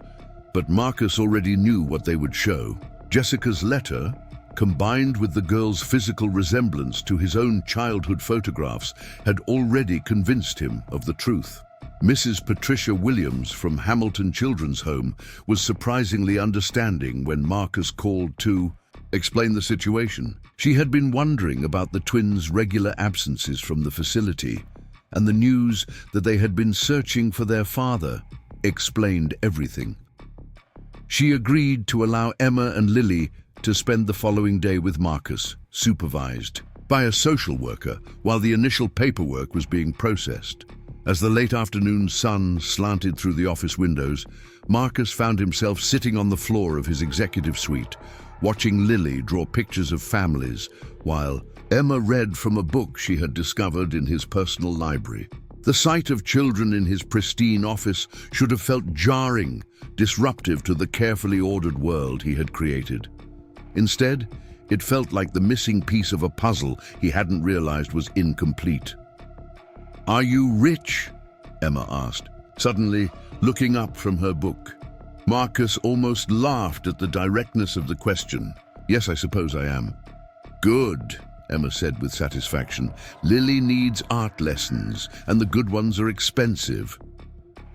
but Marcus already knew what they would show. Jessica's letter, combined with the girl's physical resemblance to his own childhood photographs, had already convinced him of the truth. Mrs. Patricia Williams from Hamilton Children's Home was surprisingly understanding when Marcus called to explain the situation. She had been wondering about the twins' regular absences from the facility, and the news that they had been searching for their father explained everything. She agreed to allow Emma and Lily to spend the following day with Marcus, supervised by a social worker, while the initial paperwork was being processed. As the late afternoon sun slanted through the office windows, Marcus found himself sitting on the floor of his executive suite, watching Lily draw pictures of families, while Emma read from a book she had discovered in his personal library. The sight of children in his pristine office should have felt jarring, disruptive to the carefully ordered world he had created. Instead, it felt like the missing piece of a puzzle he hadn't realized was incomplete. "Are you rich?" Emma asked, suddenly looking up from her book. Marcus almost laughed at the directness of the question. "Yes, I suppose I am." "Good," Emma said with satisfaction. "Lily needs art lessons, and the good ones are expensive."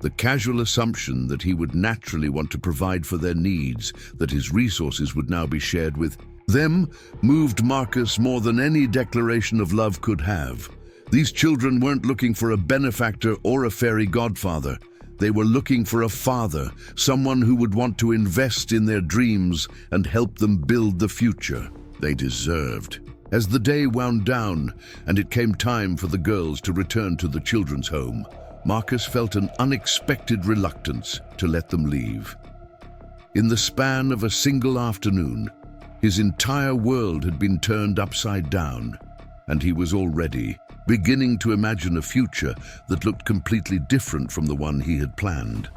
The casual assumption that he would naturally want to provide for their needs, that his resources would now be shared with them, moved Marcus more than any declaration of love could have. These children weren't looking for a benefactor or a fairy godfather. They were looking for a father, someone who would want to invest in their dreams and help them build the future they deserved. As the day wound down and it came time for the girls to return to the children's home, Marcus felt an unexpected reluctance to let them leave. In the span of a single afternoon, his entire world had been turned upside down, and he was already beginning to imagine a future that looked completely different from the one he had planned.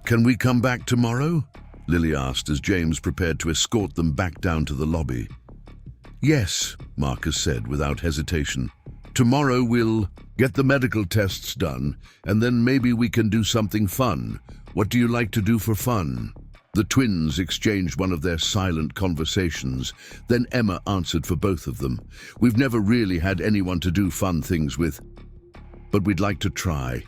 "Can we come back tomorrow?" Lily asked as James prepared to escort them back down to the lobby. Yes, Marcus said without hesitation. Tomorrow we'll get the medical tests done, and then maybe we can do something fun. What do you like to do for fun? The twins exchanged one of their silent conversations. Then Emma answered for both of them. We've never really had anyone to do fun things with, but we'd like to try.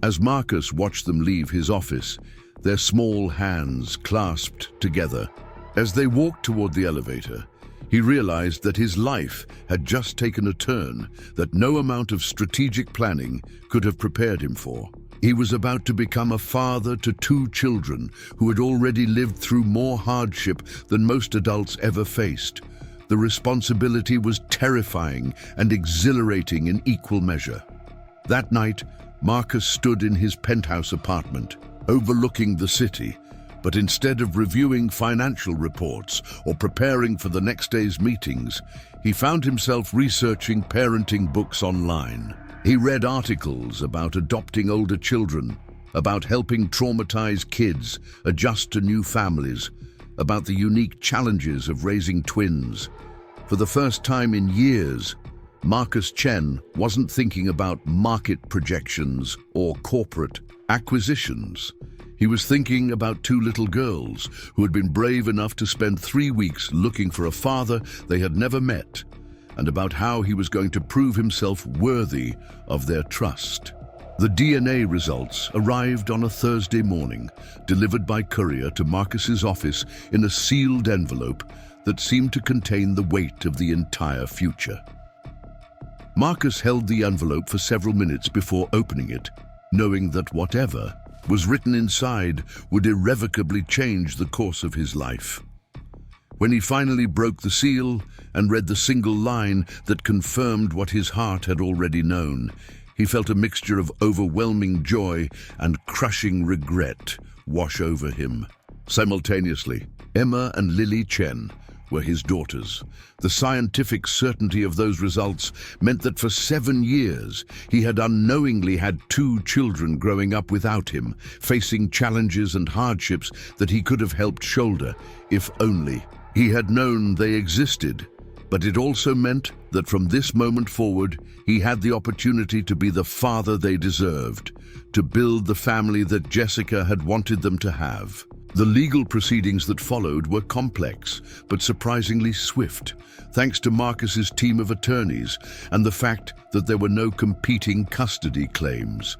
As Marcus watched them leave his office, their small hands clasped together. As they walked toward the elevator, he realized that his life had just taken a turn that no amount of strategic planning could have prepared him for. He was about to become a father to 2 children who had already lived through more hardship than most adults ever faced. The responsibility was terrifying and exhilarating in equal measure. That night, Marcus stood in his penthouse apartment, overlooking the city, but instead of reviewing financial reports or preparing for the next day's meetings, he found himself researching parenting books online. He read articles about adopting older children, about helping traumatized kids adjust to new families, about the unique challenges of raising twins. For the first time in years, Marcus Chen wasn't thinking about market projections or corporate acquisitions. He was thinking about 2 little girls who had been brave enough to spend 3 weeks looking for a father they had never met, and about how he was going to prove himself worthy of their trust. The DNA results arrived on a Thursday morning, delivered by courier to Marcus's office in a sealed envelope that seemed to contain the weight of the entire future. Marcus held the envelope for several minutes before opening it, knowing that whatever was written inside would irrevocably change the course of his life. When he finally broke the seal and read the single line that confirmed what his heart had already known, he felt a mixture of overwhelming joy and crushing regret wash over him. Simultaneously, Emma and Lily Chen were his daughters. The scientific certainty of those results meant that for 7 years he had unknowingly had 2 children growing up without him, facing challenges and hardships that he could have helped shoulder, if only he had known they existed. But it also meant that from this moment forward, he had the opportunity to be the father they deserved, to build the family that Jessica had wanted them to have. The legal proceedings that followed were complex, but surprisingly swift, thanks to Marcus's team of attorneys and the fact that there were no competing custody claims.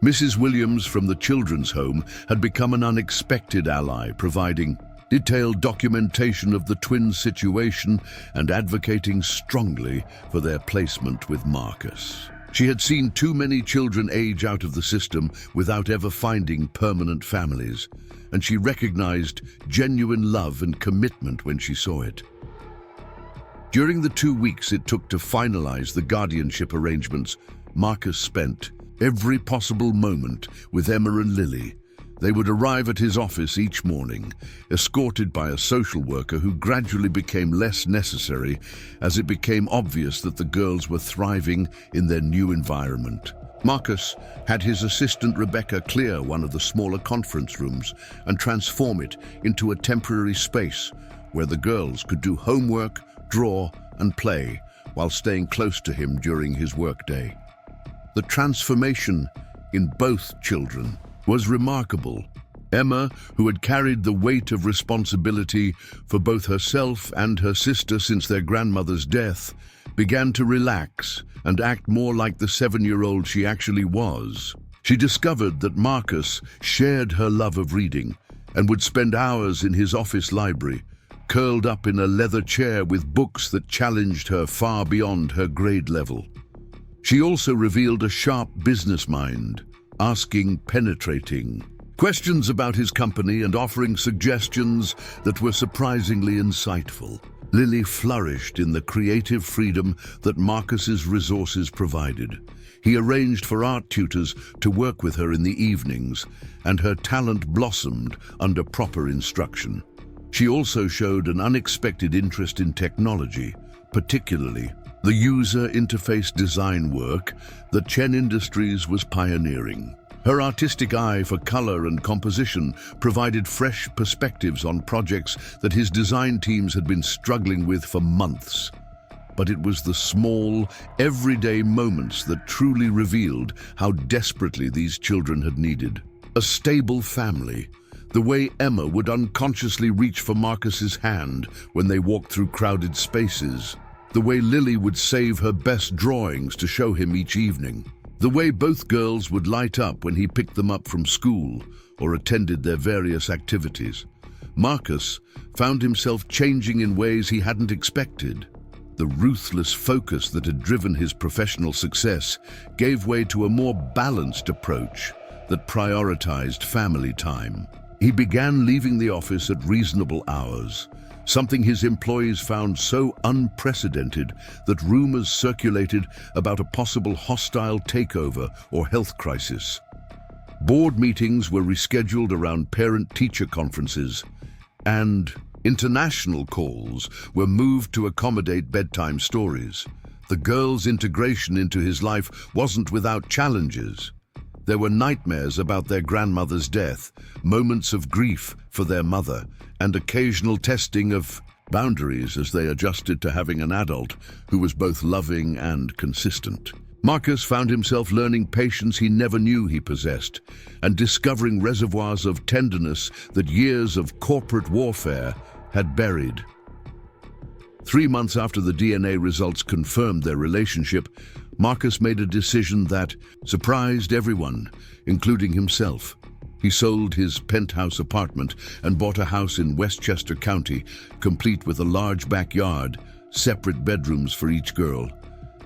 Mrs. Williams from the children's home had become an unexpected ally, providing detailed documentation of the twins' situation and advocating strongly for their placement with Marcus. She had seen too many children age out of the system without ever finding permanent families, and she recognized genuine love and commitment when she saw it. During the 2 weeks it took to finalize the guardianship arrangements, Marcus spent every possible moment with Emma and Lily. They would arrive at his office each morning, escorted by a social worker who gradually became less necessary as it became obvious that the girls were thriving in their new environment. Marcus had his assistant Rebecca clear one of the smaller conference rooms and transform it into a temporary space where the girls could do homework, draw, and play while staying close to him during his workday. The transformation in both children was remarkable. Emma, who had carried the weight of responsibility for both herself and her sister since their grandmother's death, began to relax and act more like the 7-year-old she actually was. She discovered that Marcus shared her love of reading and would spend hours in his office library, curled up in a leather chair with books that challenged her far beyond her grade level. She also revealed a sharp business mind, asking penetrating questions about his company and offering suggestions that were surprisingly insightful. Lily flourished in the creative freedom that Marcus's resources provided. He arranged for art tutors to work with her in the evenings, and her talent blossomed under proper instruction. She also showed an unexpected interest in technology, particularly the user interface design work that Chen Industries was pioneering. Her artistic eye for color and composition provided fresh perspectives on projects that his design teams had been struggling with for months. But it was the small, everyday moments that truly revealed how desperately these children had needed. A stable family, the way Emma would unconsciously reach for Marcus's hand when they walked through crowded spaces, the way Lily would save her best drawings to show him each evening, the way both girls would light up when he picked them up from school or attended their various activities. Marcus found himself changing in ways he hadn't expected. The ruthless focus that had driven his professional success gave way to a more balanced approach that prioritized family time. He began leaving the office at reasonable hours, something his employees found so unprecedented that rumors circulated about a possible hostile takeover or health crisis. Board meetings were rescheduled around parent-teacher conferences, and international calls were moved to accommodate bedtime stories. The girls' integration into his life wasn't without challenges. There were nightmares about their grandmother's death, moments of grief for their mother, and occasional testing of boundaries as they adjusted to having an adult who was both loving and consistent. Marcus found himself learning patience he never knew he possessed, and discovering reservoirs of tenderness that years of corporate warfare had buried. 3 months after the DNA results confirmed their relationship, Marcus made a decision that surprised everyone, including himself. He sold his penthouse apartment and bought a house in Westchester County, complete with a large backyard, separate bedrooms for each girl,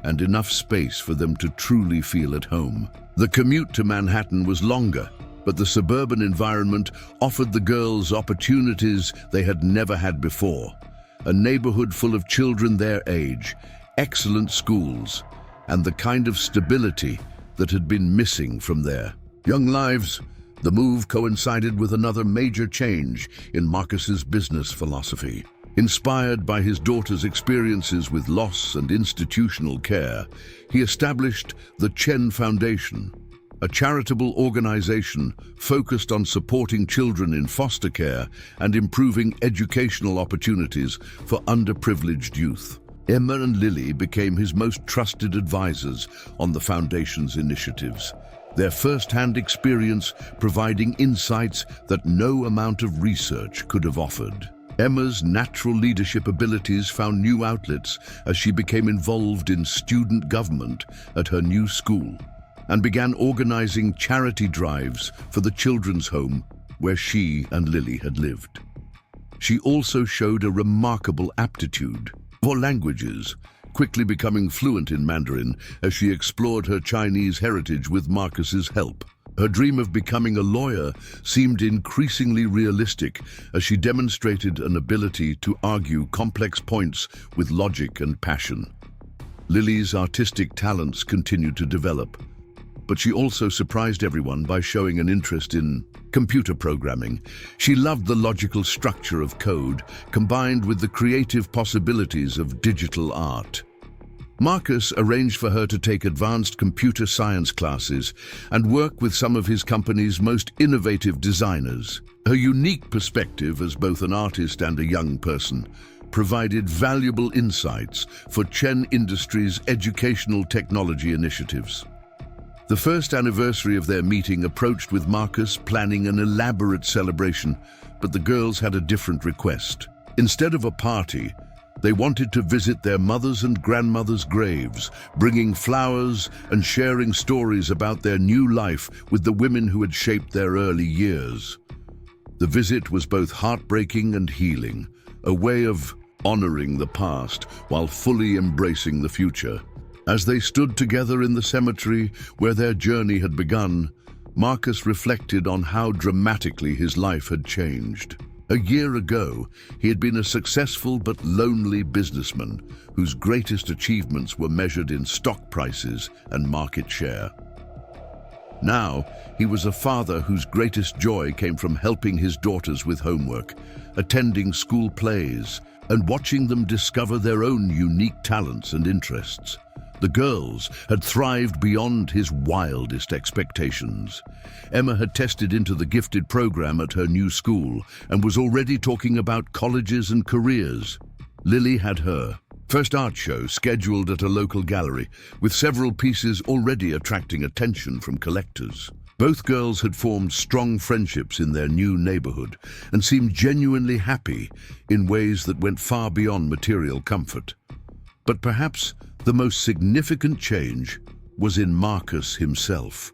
and enough space for them to truly feel at home. The commute to Manhattan was longer, but the suburban environment offered the girls opportunities they had never had before. A neighborhood full of children their age, excellent schools, and the kind of stability that had been missing from their young lives. The move coincided with another major change in Marcus's business philosophy. Inspired by his daughter's experiences with loss and institutional care, he established the Chen Foundation, a charitable organization focused on supporting children in foster care and improving educational opportunities for underprivileged youth. Emma and Lily became his most trusted advisors on the Foundation's initiatives, their first-hand experience providing insights that no amount of research could have offered. Emma's natural leadership abilities found new outlets as she became involved in student government at her new school and began organizing charity drives for the children's home where she and Lily had lived. She also showed a remarkable aptitude for languages, quickly becoming fluent in Mandarin as she explored her Chinese heritage with Marcus's help. Her dream of becoming a lawyer seemed increasingly realistic as she demonstrated an ability to argue complex points with logic and passion. Lily's artistic talents continued to develop, but she also surprised everyone by showing an interest in computer programming. She loved the logical structure of code, combined with the creative possibilities of digital art. Marcus arranged for her to take advanced computer science classes and work with some of his company's most innovative designers. Her unique perspective as both an artist and a young person provided valuable insights for Chen Industries' educational technology initiatives. The first anniversary of their meeting approached with Marcus planning an elaborate celebration, but the girls had a different request. Instead of a party, they wanted to visit their mothers' and grandmothers' graves, bringing flowers and sharing stories about their new life with the women who had shaped their early years. The visit was both heartbreaking and healing, a way of honoring the past while fully embracing the future. As they stood together in the cemetery where their journey had begun, Marcus reflected on how dramatically his life had changed. A year ago, he had been a successful but lonely businessman whose greatest achievements were measured in stock prices and market share. Now, he was a father whose greatest joy came from helping his daughters with homework, attending school plays, and watching them discover their own unique talents and interests. The girls had thrived beyond his wildest expectations. Emma had tested into the gifted program at her new school and was already talking about colleges and careers. Lily had her first art show scheduled at a local gallery, with several pieces already attracting attention from collectors. Both girls had formed strong friendships in their new neighborhood and seemed genuinely happy in ways that went far beyond material comfort. But perhaps the most significant change was in Marcus himself.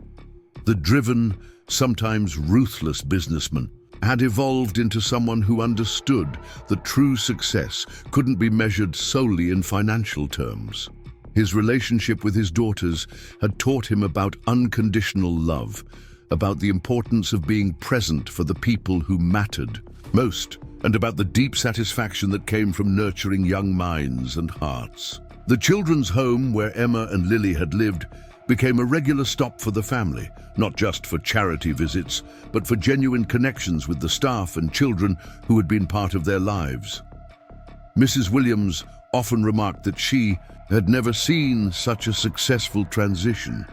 The driven, sometimes ruthless businessman had evolved into someone who understood that true success couldn't be measured solely in financial terms. His relationship with his daughters had taught him about unconditional love, about the importance of being present for the people who mattered most, and about the deep satisfaction that came from nurturing young minds and hearts. The children's home where Emma and Lily had lived became a regular stop for the family, not just for charity visits, but for genuine connections with the staff and children who had been part of their lives. Mrs. Williams often remarked that she had never seen such a successful transition,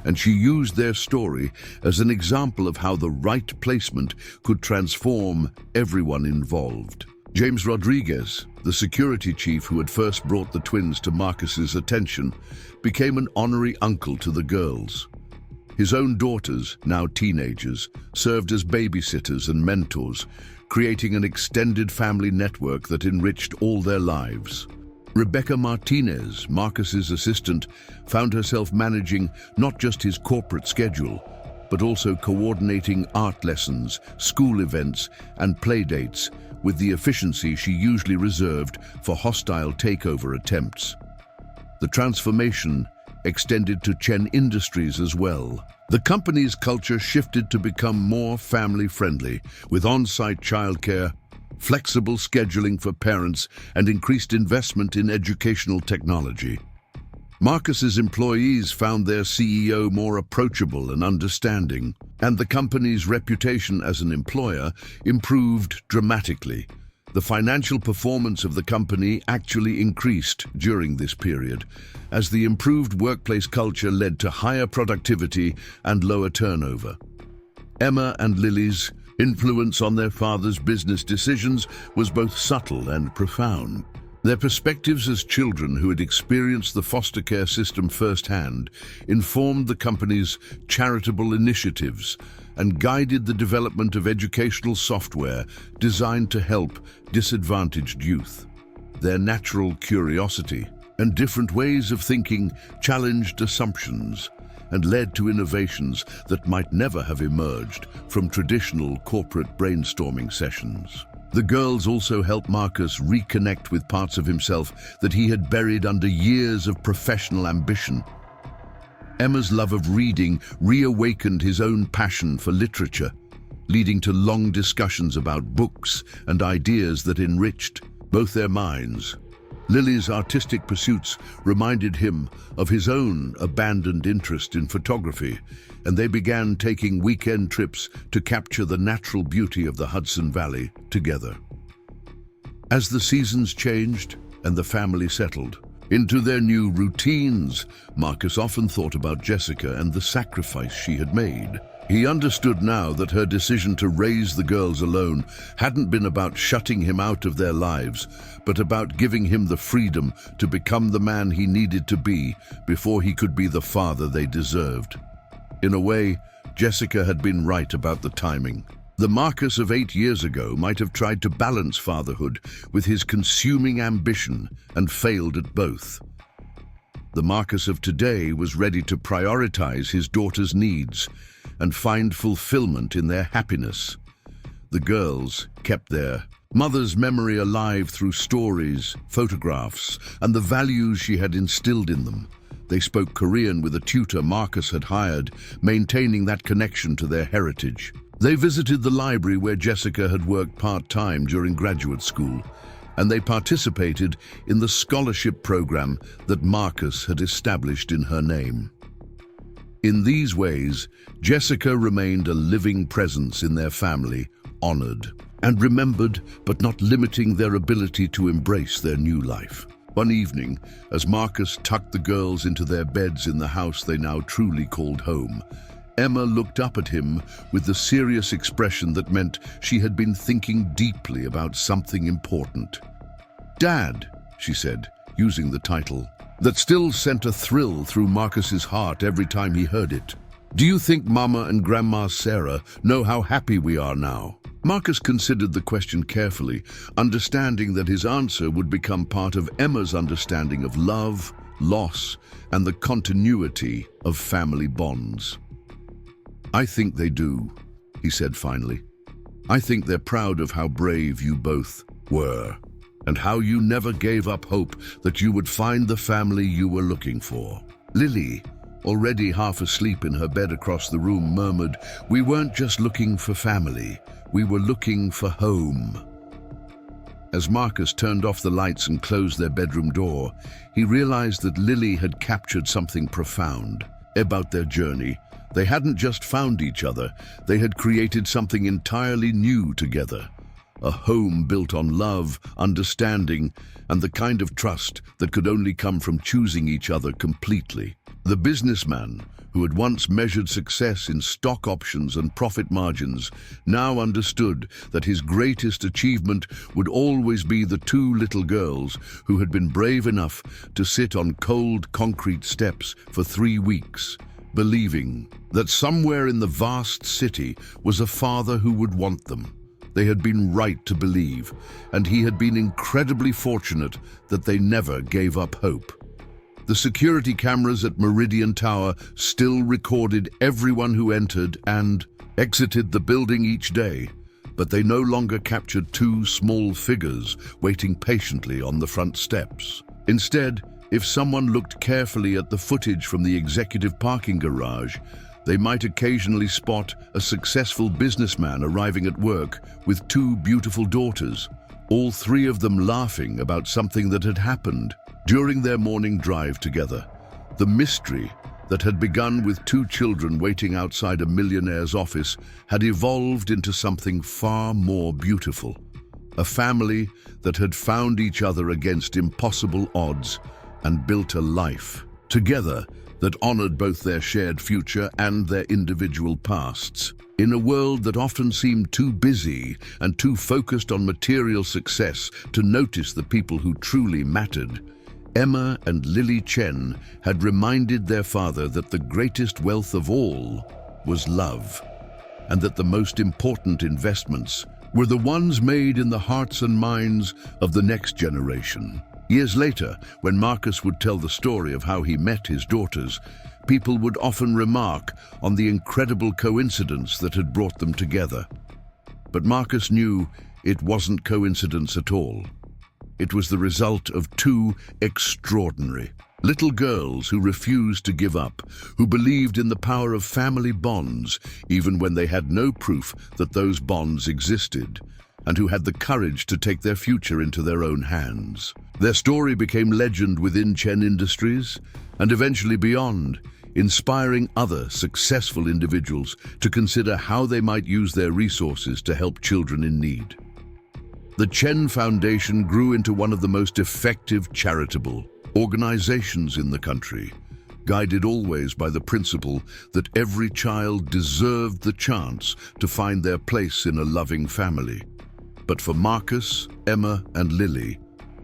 and she used their story as an example of how the right placement could transform everyone involved. James Rodriguez, the security chief who had first brought the twins to Marcus's attention, became an honorary uncle to the girls. His own daughters, now teenagers, served as babysitters and mentors, creating an extended family network that enriched all their lives. Rebecca Martinez, Marcus's assistant, found herself managing not just his corporate schedule, but also coordinating art lessons, school events, and playdates with the efficiency she usually reserved for hostile takeover attempts. The transformation extended to Chen Industries as well. The company's culture shifted to become more family-friendly, with on-site childcare, flexible scheduling for parents, and increased investment in educational technology. Marcus's employees found their CEO more approachable and understanding, and the company's reputation as an employer improved dramatically. The financial performance of the company actually increased during this period, as the improved workplace culture led to higher productivity and lower turnover. Emma and Lily's influence on their father's business decisions was both subtle and profound. Their perspectives as children who had experienced the foster care system firsthand informed the company's charitable initiatives and guided the development of educational software designed to help disadvantaged youth. Their natural curiosity and different ways of thinking challenged assumptions and led to innovations that might never have emerged from traditional corporate brainstorming sessions. The girls also helped Marcus reconnect with parts of himself that he had buried under years of professional ambition. Emma's love of reading reawakened his own passion for literature, leading to long discussions about books and ideas that enriched both their minds. Lily's artistic pursuits reminded him of his own abandoned interest in photography, and they began taking weekend trips to capture the natural beauty of the Hudson Valley together. As the seasons changed and the family settled into their new routines, Marcus often thought about Jessica and the sacrifice she had made. He understood now that her decision to raise the girls alone hadn't been about shutting him out of their lives, but about giving him the freedom to become the man he needed to be before he could be the father they deserved. In a way, Jessica had been right about the timing. The Marcus of 8 years ago might have tried to balance fatherhood with his consuming ambition and failed at both. The Marcus of today was ready to prioritize his daughter's needs and find fulfillment in their happiness. The girls kept their mother's memory alive through stories, photographs, and the values she had instilled in them. They spoke Korean with a tutor Marcus had hired, maintaining that connection to their heritage. They visited the library where Jessica had worked part-time during graduate school, and they participated in the scholarship program that Marcus had established in her name. In these ways, Jessica remained a living presence in their family, honored and remembered, but not limiting their ability to embrace their new life. One evening, as Marcus tucked the girls into their beds in the house they now truly called home, Emma looked up at him with the serious expression that meant she had been thinking deeply about something important. "Dad," she said, using the title, that still sent a thrill through Marcus's heart every time he heard it. "Do you think Mama and Grandma Sarah know how happy we are now?" Marcus considered the question carefully, understanding that his answer would become part of Emma's understanding of love, loss, and the continuity of family bonds. "I think they do," he said finally. "I think they're proud of how brave you both were, and how you never gave up hope that you would find the family you were looking for." Lily, already half asleep in her bed across the room, murmured, "We weren't just looking for family, we were looking for home." As Marcus turned off the lights and closed their bedroom door, he realized that Lily had captured something profound about their journey. They hadn't just found each other, they had created something entirely new together. A home built on love, understanding, and the kind of trust that could only come from choosing each other completely. The businessman, who had once measured success in stock options and profit margins, now understood that his greatest achievement would always be the two little girls who had been brave enough to sit on cold concrete steps for 3 weeks, believing that somewhere in the vast city was a father who would want them. They had been right to believe, and he had been incredibly fortunate that they never gave up hope. The security cameras at Meridian Tower still recorded everyone who entered and exited the building each day, but they no longer captured two small figures waiting patiently on the front steps. Instead, if someone looked carefully at the footage from the executive parking garage, they might occasionally spot a successful businessman arriving at work with two beautiful daughters, all three of them laughing about something that had happened during their morning drive together. The mystery that had begun with two children waiting outside a millionaire's office had evolved into something far more beautiful. A family that had found each other against impossible odds and built a life together that honored both their shared future and their individual pasts. In a world that often seemed too busy and too focused on material success to notice the people who truly mattered, Emma and Lily Chen had reminded their father that the greatest wealth of all was love, and that the most important investments were the ones made in the hearts and minds of the next generation. Years later, when Marcus would tell the story of how he met his daughters, people would often remark on the incredible coincidence that had brought them together. But Marcus knew it wasn't coincidence at all. It was the result of two extraordinary little girls who refused to give up, who believed in the power of family bonds even when they had no proof that those bonds existed, and who had the courage to take their future into their own hands. Their story became legend within Chen Industries and eventually beyond, inspiring other successful individuals to consider how they might use their resources to help children in need. The Chen Foundation grew into one of the most effective charitable organizations in the country, guided always by the principle that every child deserved the chance to find their place in a loving family. But for Marcus, Emma, and Lily,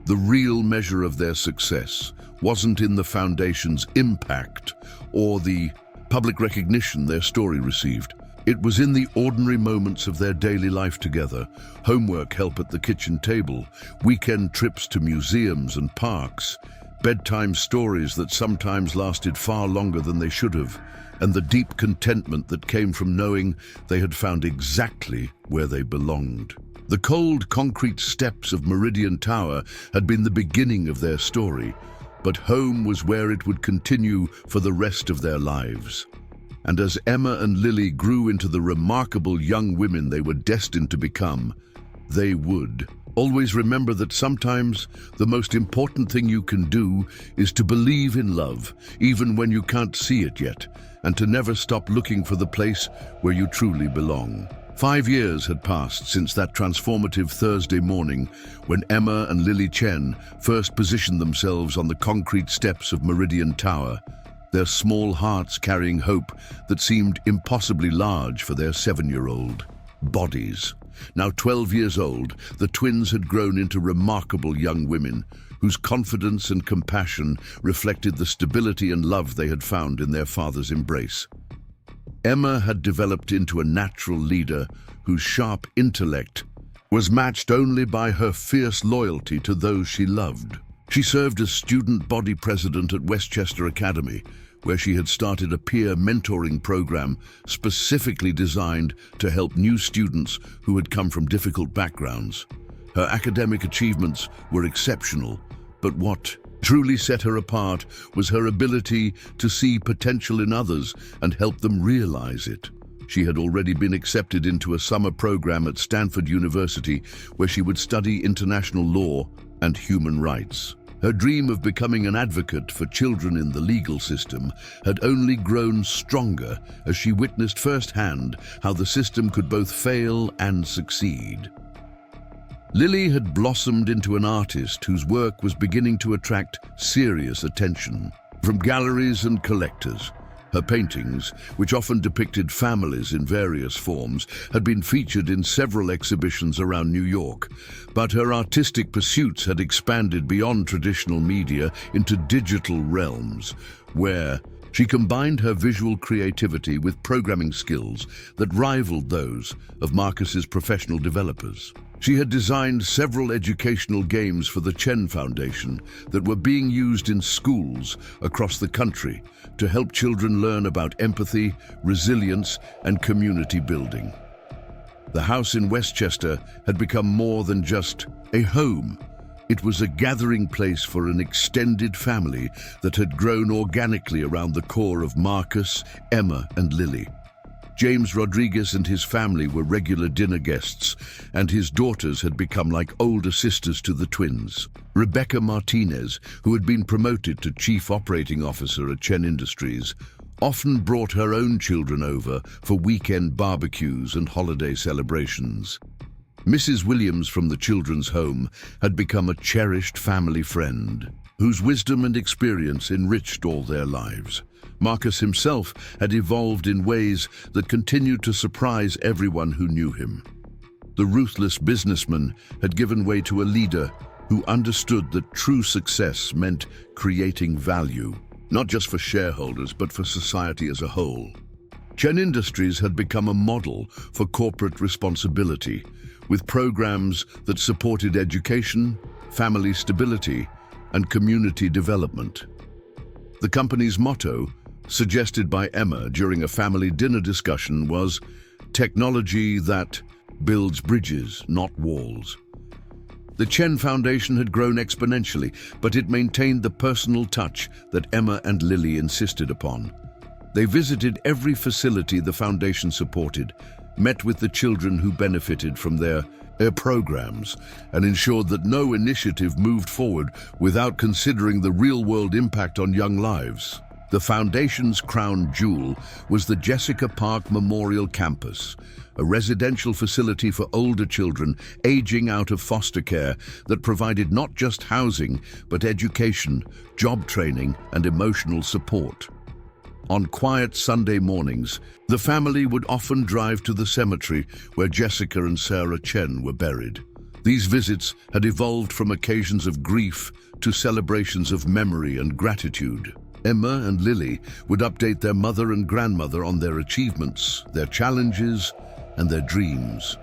the real measure of their success wasn't in the foundation's impact or the public recognition their story received. It was in the ordinary moments of their daily life together: homework help at the kitchen table, weekend trips to museums and parks, bedtime stories that sometimes lasted far longer than they should have, and the deep contentment that came from knowing they had found exactly where they belonged. The cold concrete steps of Meridian Tower had been the beginning of their story, but home was where it would continue for the rest of their lives. And as Emma and Lily grew into the remarkable young women they were destined to become, they would always remember that sometimes the most important thing you can do is to believe in love, even when you can't see it yet, and to never stop looking for the place where you truly belong. 5 years had passed since that transformative Thursday morning when Emma and Lily Chen first positioned themselves on the concrete steps of Meridian Tower, their small hearts carrying hope that seemed impossibly large for their 7-year-old bodies. Now 12 years old, the twins had grown into remarkable young women whose confidence and compassion reflected the stability and love they had found in their father's embrace. Emma had developed into a natural leader whose sharp intellect was matched only by her fierce loyalty to those she loved. She served as student body president at Westchester Academy, where she had started a peer mentoring program specifically designed to help new students who had come from difficult backgrounds. Her academic achievements were exceptional, but what truly set her apart was her ability to see potential in others and help them realize it. She had already been accepted into a summer program at Stanford University, where she would study international law and human rights. Her dream of becoming an advocate for children in the legal system had only grown stronger as she witnessed firsthand how the system could both fail and succeed. Lily had blossomed into an artist whose work was beginning to attract serious attention from galleries and collectors. Her paintings, which often depicted families in various forms, had been featured in several exhibitions around New York, but her artistic pursuits had expanded beyond traditional media into digital realms, where she combined her visual creativity with programming skills that rivaled those of Marcus's professional developers. She had designed several educational games for the Chen Foundation that were being used in schools across the country to help children learn about empathy, resilience, and community building. The house in Westchester had become more than just a home. It was a gathering place for an extended family that had grown organically around the core of Marcus, Emma, and Lily. James Rodriguez and his family were regular dinner guests, and his daughters had become like older sisters to the twins. Rebecca Martinez, who had been promoted to Chief Operating Officer at Chen Industries, often brought her own children over for weekend barbecues and holiday celebrations. Mrs. Williams from the children's home had become a cherished family friend, whose wisdom and experience enriched all their lives. Marcus himself had evolved in ways that continued to surprise everyone who knew him. The ruthless businessman had given way to a leader who understood that true success meant creating value, not just for shareholders, but for society as a whole. Chen Industries had become a model for corporate responsibility, with programs that supported education, family stability, and community development. The company's motto, suggested by Emma during a family dinner discussion, was technology that builds bridges, not walls. The Chen Foundation had grown exponentially, but it maintained the personal touch that Emma and Lily insisted upon. They visited every facility the foundation supported, met with the children who benefited from their programs, and ensured that no initiative moved forward without considering the real-world impact on young lives. The foundation's crown jewel was the Jessica Park Memorial Campus, a residential facility for older children aging out of foster care that provided not just housing, but education, job training, and emotional support. On quiet Sunday mornings, the family would often drive to the cemetery where Jessica and Sarah Chen were buried. These visits had evolved from occasions of grief to celebrations of memory and gratitude. Emma and Lily would update their mother and grandmother on their achievements, their challenges, and their dreams.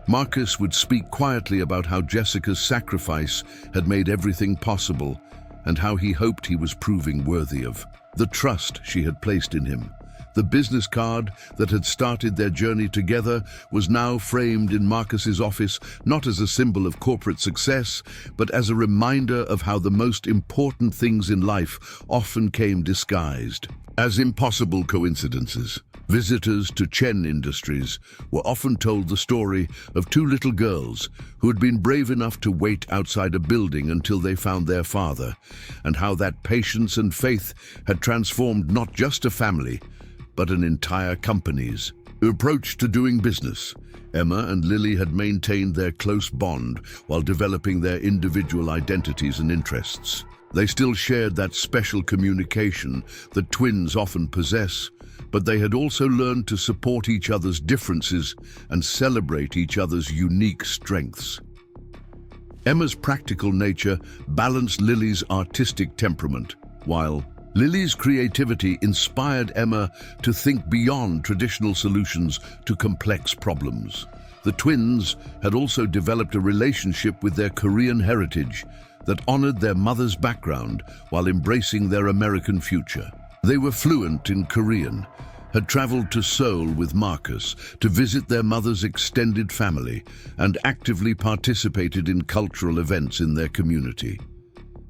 Marcus would speak quietly about how Jessica's sacrifice had made everything possible and how he hoped he was proving worthy of the trust she had placed in him. The business card that had started their journey together was now framed in Marcus's office, not as a symbol of corporate success, but as a reminder of how the most important things in life often came disguised as impossible coincidences. Visitors to Chen Industries were often told the story of two little girls who had been brave enough to wait outside a building until they found their father, and how that patience and faith had transformed not just a family, but an entire company's Approach to doing business. Emma and Lily had maintained their close bond while developing their individual identities and interests. They still shared that special communication that twins often possess, but they had also learned to support each other's differences and celebrate each other's unique strengths. Emma's practical nature balanced Lily's artistic temperament, while Lily's creativity inspired Emma to think beyond traditional solutions to complex problems. The twins had also developed a relationship with their Korean heritage that honored their mother's background while embracing their American future. They were fluent in Korean, had traveled to Seoul with Marcus to visit their mother's extended family, and actively participated in cultural events in their community.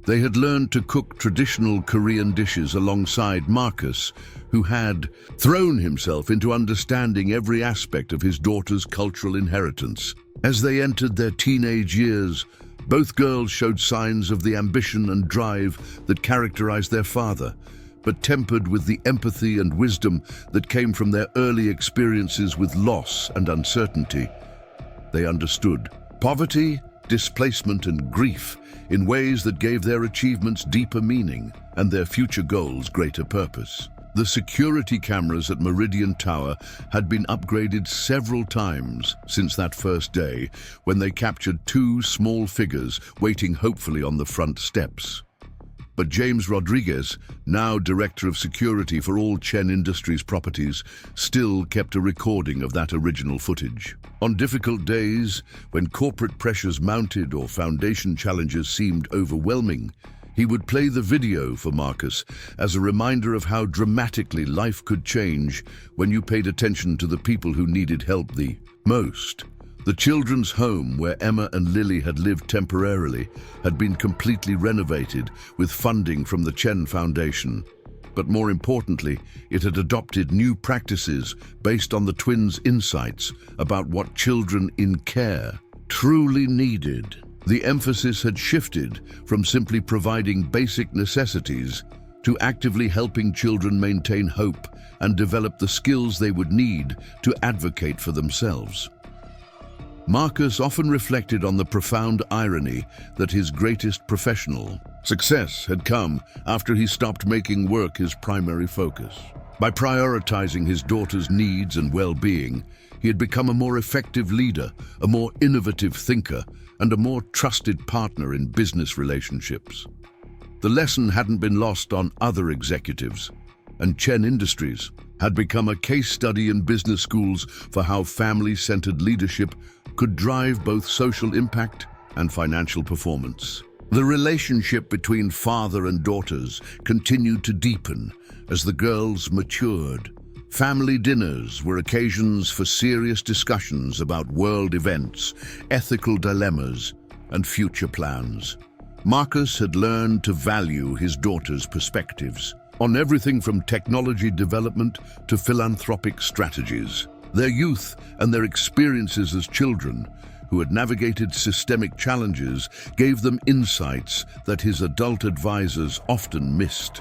They had learned to cook traditional Korean dishes alongside Marcus, who had thrown himself into understanding every aspect of his daughter's cultural inheritance. As they entered their teenage years, both girls showed signs of the ambition and drive that characterized their father, but tempered with the empathy and wisdom that came from their early experiences with loss and uncertainty. They understood poverty, displacement, and grief in ways that gave their achievements deeper meaning and their future goals greater purpose. The security cameras at Meridian Tower had been upgraded several times since that first day, when they captured two small figures waiting hopefully on the front steps. But James Rodriguez, now Director of Security for all Chen Industries properties, still kept a recording of that original footage. On difficult days, when corporate pressures mounted or foundation challenges seemed overwhelming, he would play the video for Marcus as a reminder of how dramatically life could change when you paid attention to the people who needed help the most. The children's home, where Emma and Lily had lived temporarily, had been completely renovated with funding from the Chen Foundation. But more importantly, it had adopted new practices based on the twins' insights about what children in care truly needed. The emphasis had shifted from simply providing basic necessities to actively helping children maintain hope and develop the skills they would need to advocate for themselves. Marcus often reflected on the profound irony that his greatest professional success had come after he stopped making work his primary focus. By prioritizing his daughter's needs and well-being, he had become a more effective leader, a more innovative thinker, and a more trusted partner in business relationships. The lesson hadn't been lost on other executives, and Chen Industries had become a case study in business schools for how family-centered leadership could drive both social impact and financial performance. The relationship between father and daughters continued to deepen as the girls matured. Family dinners were occasions for serious discussions about world events, ethical dilemmas, and future plans. Marcus had learned to value his daughter's perspectives on everything from technology development to philanthropic strategies. Their youth and their experiences as children who had navigated systemic challenges gave them insights that his adult advisors often missed.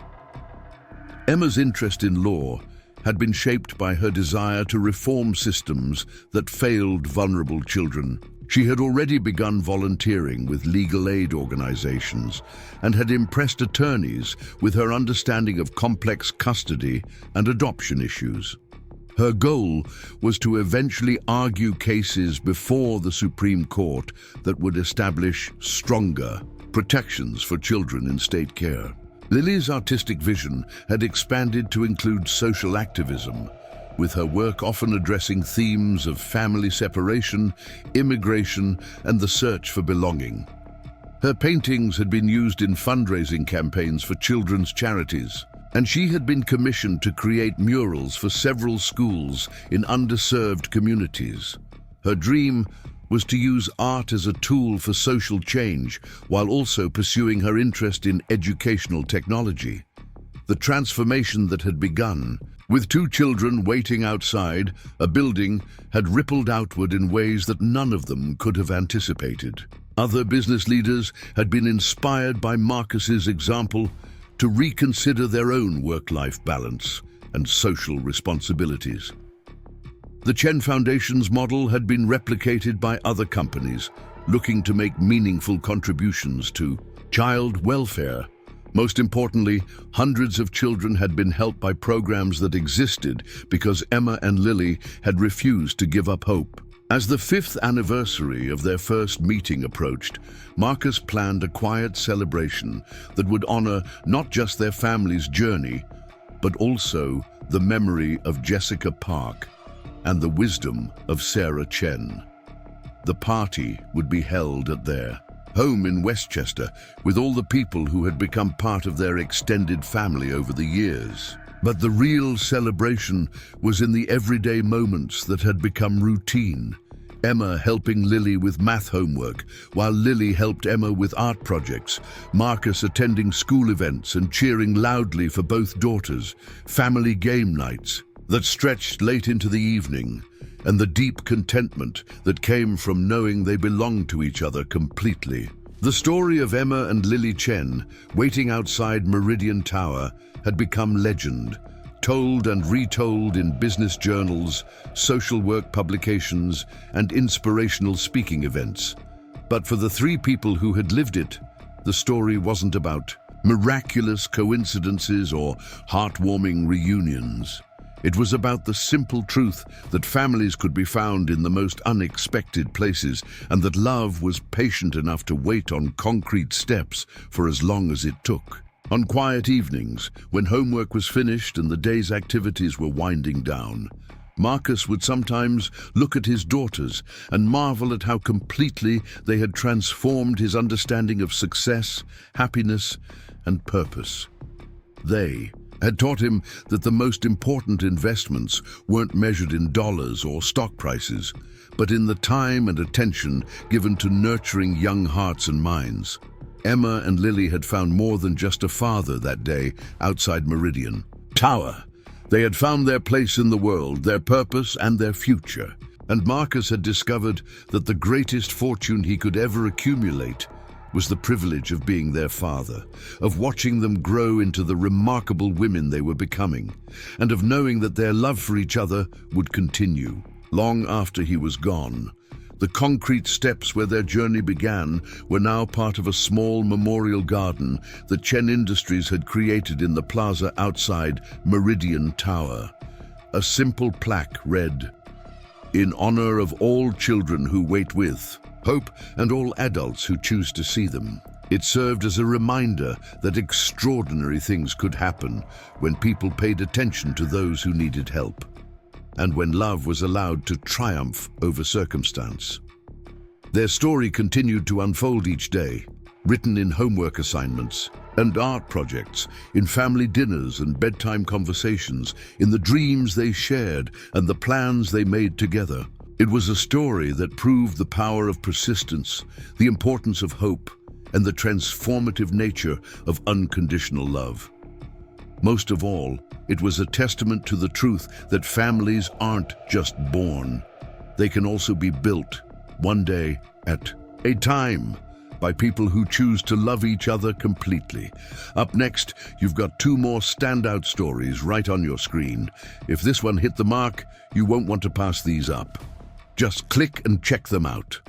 Emma's interest in law had been shaped by her desire to reform systems that failed vulnerable children. She had already begun volunteering with legal aid organizations and had impressed attorneys with her understanding of complex custody and adoption issues. Her goal was to eventually argue cases before the Supreme Court that would establish stronger protections for children in state care. Lily's artistic vision had expanded to include social activism, with her work often addressing themes of family separation, immigration, and the search for belonging. Her paintings had been used in fundraising campaigns for children's charities, and she had been commissioned to create murals for several schools in underserved communities. Her dream was to use art as a tool for social change while also pursuing her interest in educational technology. The transformation that had begun, with two children waiting outside a building, had rippled outward in ways that none of them could have anticipated. Other business leaders had been inspired by Marcus's example to reconsider their own work-life balance and social responsibilities. The Chen Foundation's model had been replicated by other companies, looking to make meaningful contributions to child welfare. Most importantly, hundreds of children had been helped by programs that existed because Emma and Lily had refused to give up hope. As the 5th anniversary of their first meeting approached, Marcus planned a quiet celebration that would honor not just their family's journey, but also the memory of Jessica Park and the wisdom of Sarah Chen. The party would be held at their home in Westchester, with all the people who had become part of their extended family over the years. But the real celebration was in the everyday moments that had become routine. Emma helping Lily with math homework, while Lily helped Emma with art projects, Marcus attending school events and cheering loudly for both daughters, family game nights that stretched late into the evening, and the deep contentment that came from knowing they belonged to each other completely. The story of Emma and Lily Chen waiting outside Meridian Tower had become legend, told and retold in business journals, social work publications, and inspirational speaking events. But for the 3 people who had lived it, the story wasn't about miraculous coincidences or heartwarming reunions. It was about the simple truth that families could be found in the most unexpected places, and that love was patient enough to wait on concrete steps for as long as it took. On quiet evenings, when homework was finished and the day's activities were winding down, Marcus would sometimes look at his daughters and marvel at how completely they had transformed his understanding of success, happiness, and purpose. They had taught him that the most important investments weren't measured in dollars or stock prices, but in the time and attention given to nurturing young hearts and minds. Emma and Lily had found more than just a father that day outside Meridian Tower. They had found their place in the world, their purpose, and their future. And Marcus had discovered that the greatest fortune he could ever accumulate was the privilege of being their father, of watching them grow into the remarkable women they were becoming, and of knowing that their love for each other would continue long after he was gone. The concrete steps where their journey began were now part of a small memorial garden that Chen Industries had created in the plaza outside Meridian Tower. A simple plaque read, "In honor of all children who wait with hope and all adults who choose to see them." It served as a reminder that extraordinary things could happen when people paid attention to those who needed help, and when love was allowed to triumph over circumstance. Their story continued to unfold each day, written in homework assignments and art projects, in family dinners and bedtime conversations, in the dreams they shared and the plans they made together. It was a story that proved the power of persistence, the importance of hope, and the transformative nature of unconditional love. Most of all, it was a testament to the truth that families aren't just born. They can also be built, one day at a time, by people who choose to love each other completely. Up next, you've got 2 more standout stories right on your screen. If this one hit the mark, you won't want to pass these up. Just click and check them out.